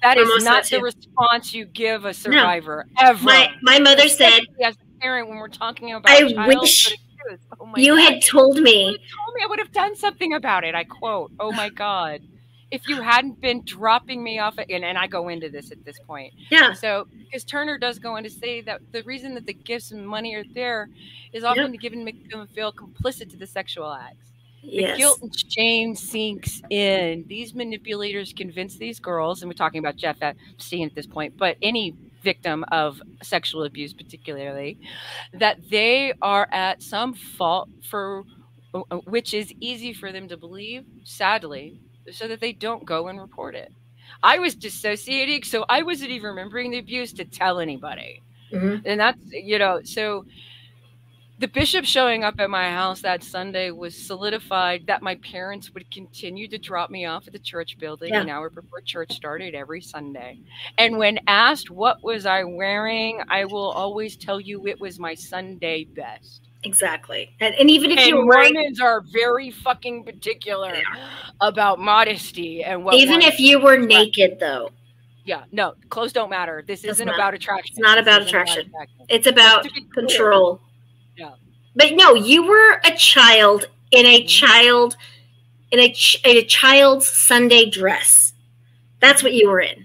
Speaker 5: That is not the response you give a survivor ever.
Speaker 6: My mother said,
Speaker 5: as a parent, when we're talking about
Speaker 6: I wish you had told me.
Speaker 5: If you told me, I would have done something about it. I quote, oh my God. If you hadn't been dropping me off, and I go into this at this point.
Speaker 6: Yeah.
Speaker 5: So, because Turner does go on to say that the reason that the gifts and money are there is often to give and make them feel complicit to the sexual acts. The guilt and shame sinks in. These manipulators convince these girls, and we're talking about Jeff Epstein at this point, but any victim of sexual abuse particularly, that they are at some fault for, which is easy for them to believe, sadly, so that they don't go and report it. I was dissociating, so I wasn't even remembering the abuse to tell anybody. And that's, so The bishop showing up at my house that Sunday was solidified that my parents would continue to drop me off at the church building an hour before church started every Sunday. And when asked what was I wearing, I will always tell you it was my Sunday best.
Speaker 6: Exactly. And even if you're
Speaker 5: Mormons are very fucking particular about modesty and what.
Speaker 6: Even if you were naked, though.
Speaker 5: Yeah, no, clothes don't matter. This isn't about attraction.
Speaker 6: It's not about attraction. It's about control.
Speaker 5: Yeah.
Speaker 6: But no, you were a child in a child's Sunday dress. That's what you were in.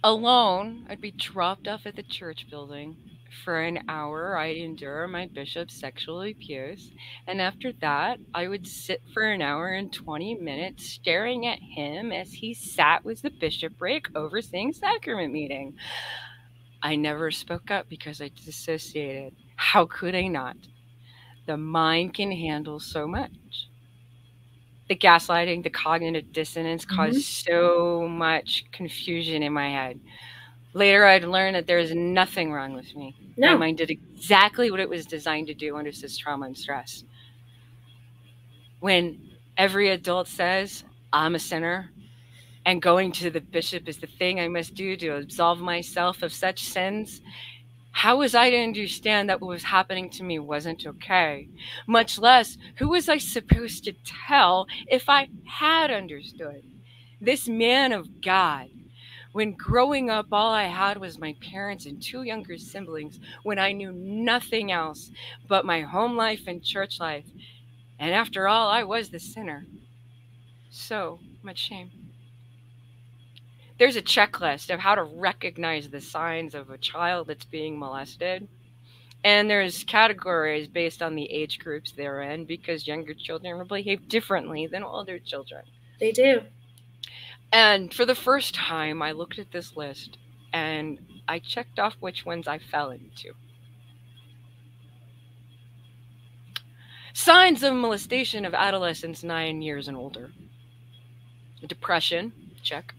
Speaker 5: Alone, I'd be dropped off at the church building. For an hour, I'd endure my bishop's sexual abuse. And after that, I would sit for an hour and 20 minutes staring at him as he sat with the bishopric overseeing sacrament meeting. I never spoke up because I dissociated. How could I not? The mind can handle so much. The gaslighting, the cognitive dissonance caused so much confusion in my head. Later, I'd learned that there is nothing wrong with me.
Speaker 6: No.
Speaker 5: My mind did exactly what it was designed to do under such trauma and stress. When every adult says, I'm a sinner, and going to the bishop is the thing I must do to absolve myself of such sins, how was I to understand that what was happening to me wasn't okay? Much less, who was I supposed to tell if I had understood? This man of God. When growing up, all I had was my parents and 2 younger siblings, when I knew nothing else but my home life and church life. And after all, I was the sinner. So much shame. There's a checklist of how to recognize the signs of a child that's being molested. And there's categories based on the age groups they're in, because younger children will behave differently than older children.
Speaker 6: They do.
Speaker 5: And for the first time, I looked at this list and I checked off which ones I fell into. Signs of molestation of adolescents 9 years and older. Depression, check.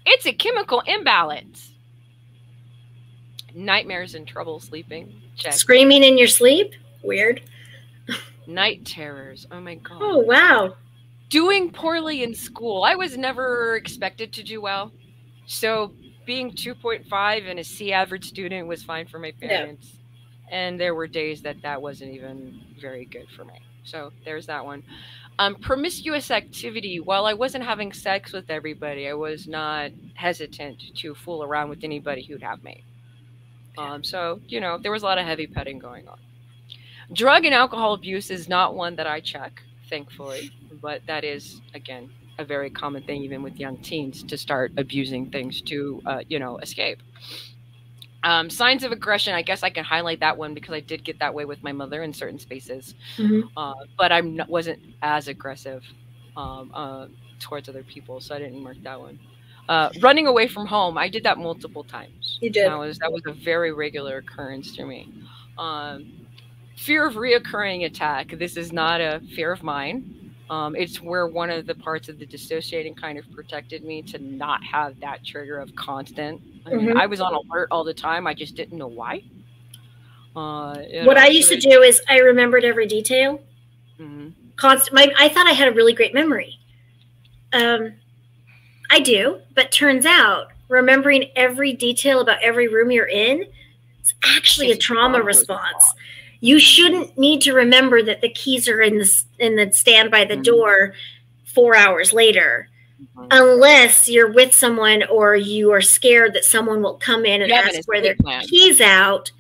Speaker 5: It's a chemical imbalance. Nightmares and trouble sleeping, check.
Speaker 6: Screaming in your sleep? Weird.
Speaker 5: Night terrors, oh my God.
Speaker 6: Oh, wow.
Speaker 5: Doing poorly in school. I was never expected to do well. So being 2.5 and a C average student was fine for my parents. Yeah. And there were days that wasn't even very good for me. So there's that one. Promiscuous activity. While I wasn't having sex with everybody, I was not hesitant to fool around with anybody who'd have me. So, there was a lot of heavy petting going on. Drug and alcohol abuse is not one that I check, thankfully. But that is, again, a very common thing, even with young teens, to start abusing things to, escape. Signs of aggression, I guess I can highlight that one because I did get that way with my mother in certain spaces. But I wasn't as aggressive towards other people, so I didn't mark that one. Running away from home, I did that multiple times.
Speaker 6: You did.
Speaker 5: That was a very regular occurrence to me. Fear of reoccurring attack. This is not a fear of mine. It's where one of the parts of the dissociating kind of protected me to not have that trigger of constant. I mean, I was on alert all the time. I just didn't know why.
Speaker 6: What I used to do is I remembered every detail. I thought I had a really great memory. I do, but turns out remembering every detail about every room you're in is actually a trauma response. You shouldn't need to remember that the keys are in the stand by the door 4 hours later, unless you're with someone or you are scared that someone will come in and ask where their keys out,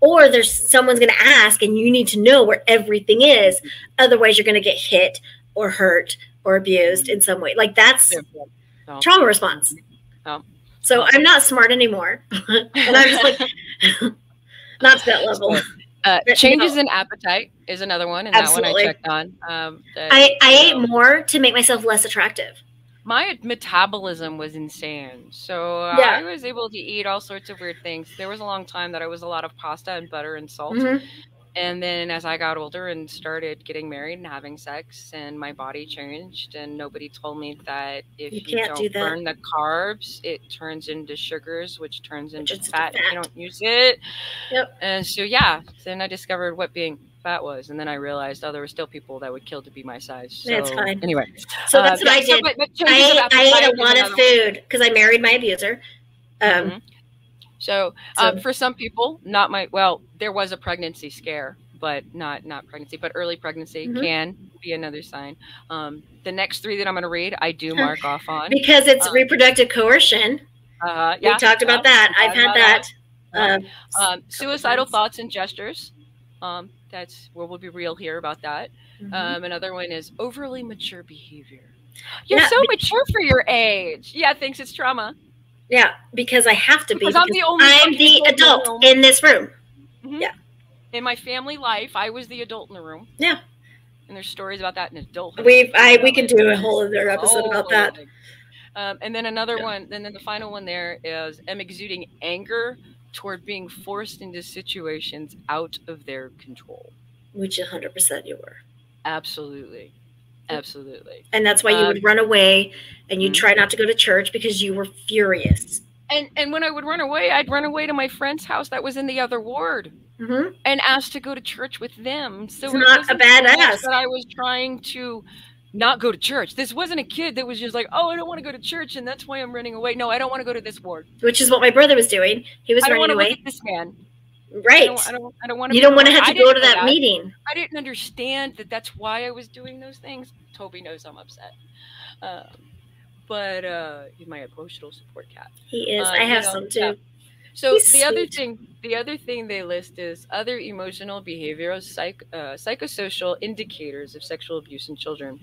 Speaker 6: or someone's going to ask and you need to know where everything is. Otherwise, you're going to get hit or hurt or abused in some way. Like that's trauma response. So I'm not smart anymore, and I'm just like not to that level.
Speaker 5: Changes in appetite is another one, and
Speaker 6: Absolutely.
Speaker 5: That one I checked on.
Speaker 6: I ate more to make myself less attractive.
Speaker 5: My metabolism was insane, so I was able to eat all sorts of weird things. There was a long time that I was a lot of pasta and butter and salt, And then as I got older and started getting married and having sex, and my body changed, and nobody told me that if you don't burn the carbs, it turns into sugars, which turns into fat if you don't use it.
Speaker 6: Yep.
Speaker 5: And so, then I discovered what being fat was. And then I realized, there were still people that would kill to be my size. So,
Speaker 6: that's fine.
Speaker 5: Anyway.
Speaker 6: So that's what I did. I ate a lot of food because I married my abuser.
Speaker 5: So for some people, there was a pregnancy scare, but not pregnancy, but early pregnancy can be another sign. The next 3 that I'm going to read, I do mark off on.
Speaker 6: Because it's reproductive coercion. We talked about that. I've had that.
Speaker 5: Suicidal thoughts and gestures. That's where we'll be real here about that. Another one is overly mature behavior. You're so mature for your age. Yeah, thinks it's trauma.
Speaker 6: Yeah, because I have to be.
Speaker 5: Because I'm the
Speaker 6: adult in this room. Yeah.
Speaker 5: In my family life, I was the adult in the room.
Speaker 6: Yeah.
Speaker 5: And there's stories about that in adulthood.
Speaker 6: We can do a whole other episode about that.
Speaker 5: And then another one, and then the final one there is I'm exuding anger toward being forced into situations out of their control.
Speaker 6: Which 100% you were.
Speaker 5: Absolutely. Absolutely.
Speaker 6: And that's why you would run away and you'd try not to go to church because you were furious.
Speaker 5: And when I would run away, I'd run away to my friend's house that was in the other ward and asked to go to church with them. So
Speaker 6: it's not a bad ass.
Speaker 5: That I was trying to not go to church. This wasn't a kid that was just like, I don't want to go to church and that's why I'm running away. No, I don't want to go to this ward.
Speaker 6: Which is what my brother was doing. He was running away. I don't want to look at
Speaker 5: this man.
Speaker 6: Right.
Speaker 5: I don't want to.
Speaker 6: You don't want to have to go to that meeting.
Speaker 5: I didn't understand that that's why I was doing those things. Toby knows I'm upset. But he's my emotional support cat.
Speaker 6: He is. I have some too.
Speaker 5: Yeah. So the other thing they list is other emotional, behavioral, psychosocial indicators of sexual abuse in children.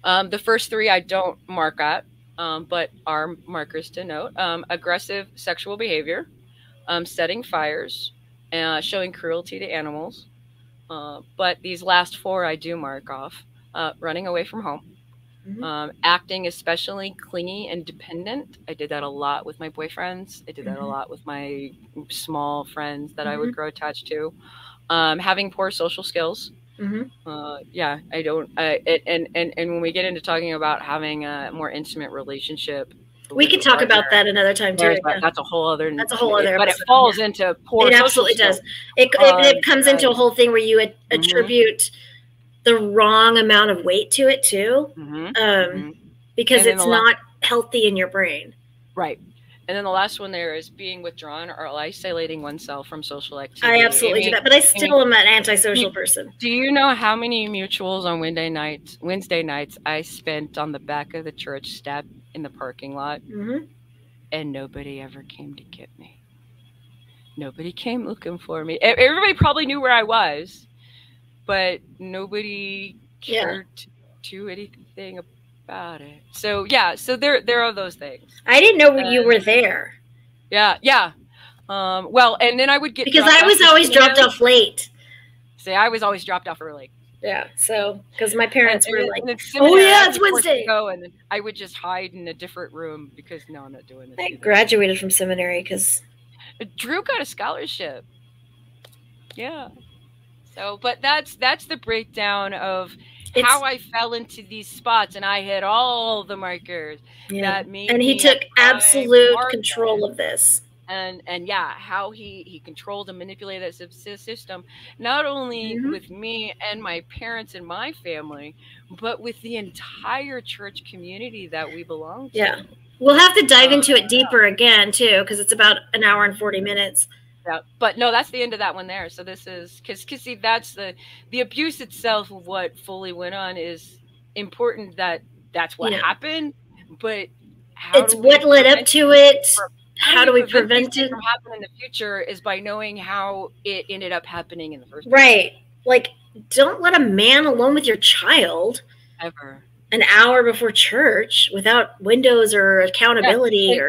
Speaker 5: The first 3 I don't mark at, but are markers to note. Aggressive sexual behavior. Setting fires, showing cruelty to animals. But these last 4 I do mark off. Running away from home. Acting especially clingy and dependent. I did that a lot with my boyfriends. I did that a lot with my small friends that I would grow attached to. Having poor social skills. I don't. And when we get into talking about having a more intimate relationship,
Speaker 6: we could talk about that another time too.
Speaker 5: That's a whole other.
Speaker 6: That's a whole other.
Speaker 5: But it falls into poor.
Speaker 6: It absolutely does. It comes into a whole thing where you attribute the wrong amount of weight to it too, because it's not healthy in your brain.
Speaker 5: Right. And then the last one there is being withdrawn or isolating oneself from social activity.
Speaker 6: I absolutely do that, but I still am an antisocial person.
Speaker 5: Do you know how many mutuals on Wednesday nights I spent on the back of the church step in the parking lot? And nobody ever came to get me. Nobody came looking for me. Everybody probably knew where I was, but nobody cared to do anything about it. So there are those things.
Speaker 6: I didn't know you were there.
Speaker 5: Yeah. Well, and then I would get
Speaker 6: because I was always dropped off late.
Speaker 5: See, I was always dropped off early.
Speaker 6: Yeah, so because my parents were like,
Speaker 5: "Oh yeah, it's Wednesday." And then I would just hide in a different room because no, I'm not doing this.
Speaker 6: I graduated from seminary because
Speaker 5: Drew got a scholarship. Yeah. So, but that's the breakdown of how I fell into these spots, and I hit all the markers that made.
Speaker 6: And he took absolute control of this.
Speaker 5: And how he controlled and manipulated that system, not only with me and my parents and my family, but with the entire church community that we belong to.
Speaker 6: Yeah, we'll have to dive into it deeper again too, because it's about an hour and 40 minutes.
Speaker 5: Yeah, but no, that's the end of that one there. So this is because see, that's the abuse itself of what fully went on is important. That's what happened, but
Speaker 6: it's what led up to it. How do we prevent it
Speaker 5: from happening in the future is by knowing how it ended up happening in the first place.
Speaker 6: Right. Like, don't let a man alone with your child
Speaker 5: ever
Speaker 6: an hour before church without windows or accountability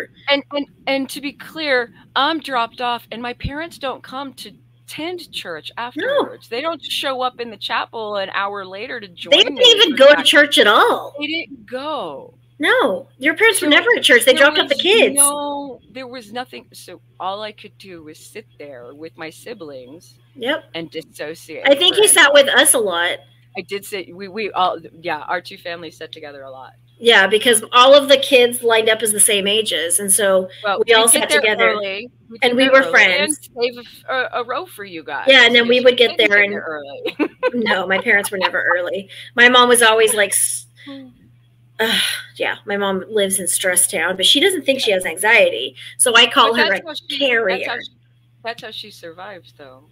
Speaker 5: and to be clear, I'm dropped off and my parents don't come to attend church afterwards. No. They don't show up in the chapel an hour later to join.
Speaker 6: They didn't even go to church at all.
Speaker 5: They didn't go.
Speaker 6: No, your parents were never at church. They dropped off the kids.
Speaker 5: No, there was nothing. So all I could do was sit there with my siblings.
Speaker 6: Yep.
Speaker 5: And dissociate.
Speaker 6: I think you sat with us a lot.
Speaker 5: I did sit. We all, our two families sat together a lot.
Speaker 6: Yeah, because all of the kids lined up as the same ages, and so we all sat together.
Speaker 5: Early.
Speaker 6: And we were friends.
Speaker 5: And save a row for you guys.
Speaker 6: Yeah, and then we would get there and
Speaker 5: early.
Speaker 6: No, my parents were never early. My mom was always like, my mom lives in Stress Town, but she doesn't think she has anxiety. So I call her a carrier.
Speaker 5: That's how she survives, though.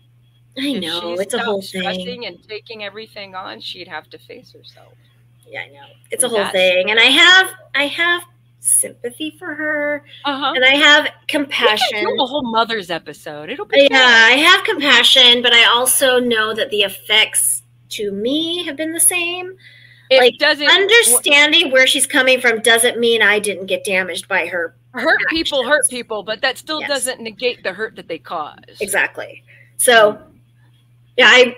Speaker 6: I know, it's a whole thing.
Speaker 5: Stressing and taking everything on, she'd have to face herself.
Speaker 6: Yeah, I know. It's a whole thing. And I have sympathy for her. And I have compassion.
Speaker 5: We can do a whole mother's episode. It'll be
Speaker 6: fun. I have compassion, but I also know that the effects to me have been the same. Understanding where she's coming from doesn't mean I didn't get damaged by her.
Speaker 5: Hurt people, but that still doesn't negate the hurt that they cause.
Speaker 6: Exactly. So, yeah, I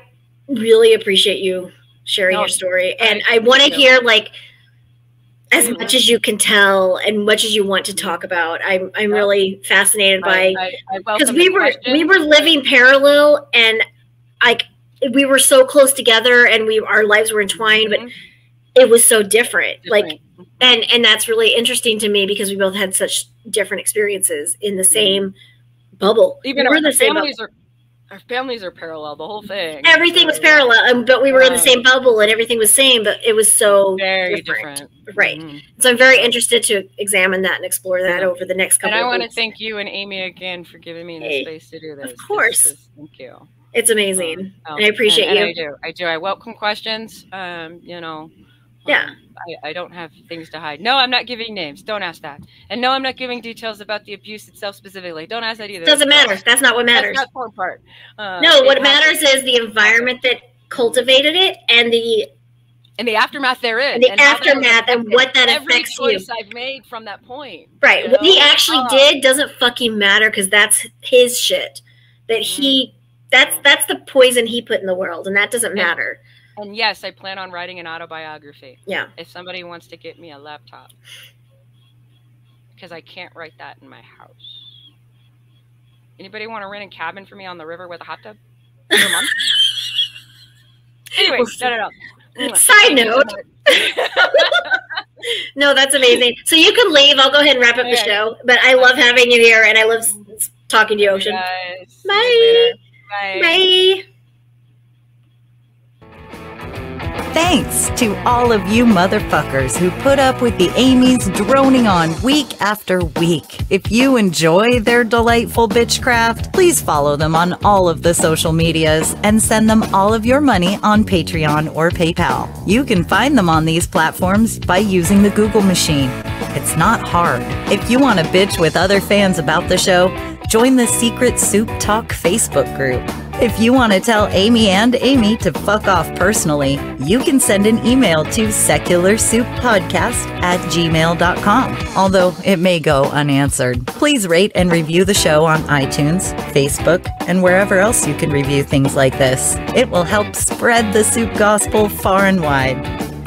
Speaker 6: really appreciate you sharing your story. And I want to hear, as much as you can tell and much as you want to talk about. I'm really fascinated by, because we were living parallel, and we were so close together, and our lives were entwined, but it was so different. And that's really interesting to me, because we both had such different experiences in the same bubble.
Speaker 5: Even our families are parallel, the whole thing.
Speaker 6: Everything was parallel, but we were in the same bubble, and everything was same, but it was so
Speaker 5: very
Speaker 6: different. Right. So I'm very interested to examine that and explore that over the next couple of weeks.
Speaker 5: And I want to thank you and Amy again for giving me the space to do this.
Speaker 6: Of course.
Speaker 5: Thank you.
Speaker 6: It's amazing. And I appreciate you.
Speaker 5: I do. I welcome questions.
Speaker 6: Yeah.
Speaker 5: I don't have things to hide. No, I'm not giving names. Don't ask that. And no, I'm not giving details about the abuse itself specifically. Don't ask that either.
Speaker 6: Doesn't matter. That's not what matters.
Speaker 5: That's not the part.
Speaker 6: No, what matters is the environment that cultivated it, and the
Speaker 5: aftermath therein.
Speaker 6: And the aftermath and what that affects you.
Speaker 5: Every choice I've made from that point.
Speaker 6: Right. What he actually did doesn't fucking matter, because that's his shit. That's the poison he put in the world, and that doesn't matter.
Speaker 5: And yes, I plan on writing an autobiography.
Speaker 6: Yeah.
Speaker 5: If somebody wants to get me a laptop. Because I can't write that in my house. Anybody want to rent a cabin for me on the river with a hot tub? For a month? Anyway, shut it up.
Speaker 6: Side note. No, that's amazing. So you can leave. I'll go ahead and wrap up the show. But I love having you here, and I love talking to you, Ocean. Bye.
Speaker 5: Bye.
Speaker 6: Bye.
Speaker 1: Thanks to all of you motherfuckers who put up with the Amy's droning on week after week. If you enjoy their delightful bitchcraft, please follow them on all of the social medias and send them all of your money on Patreon or PayPal. You can find them on these platforms by using the Google machine. It's not hard. If you want to bitch with other fans about the show, join the Secret Soup Talk Facebook group. If you want to tell Amy and Amy to fuck off personally, you can send an email to secularsouppodcast@gmail.com, although it may go unanswered. Please rate and review the show on iTunes, Facebook, and wherever else you can review things like this. It will help spread the soup gospel far and wide.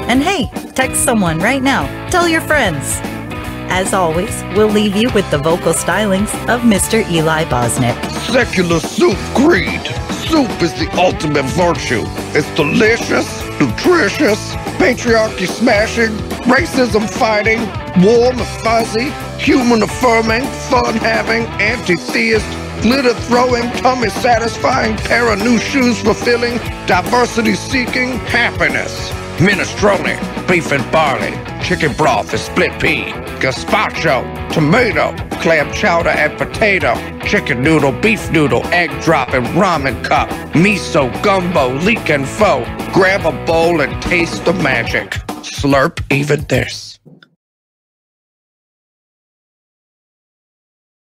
Speaker 1: And hey, text someone right now. Tell your friends. As always, we'll leave you with the vocal stylings of Mr. Eli Bosnick.
Speaker 7: Secular soup creed. Soup is the ultimate virtue. It's delicious, nutritious, patriarchy smashing, racism fighting, warm and fuzzy, human affirming, fun having, anti-theist, glitter throwing, tummy satisfying, pair of new shoes fulfilling, diversity seeking, happiness. Minestrone, beef and barley, chicken broth and split pea, gazpacho, tomato, clam chowder and potato, chicken noodle, beef noodle, egg drop and ramen cup, miso, gumbo, leek and pho. Grab a bowl and taste the magic. Slurp even this.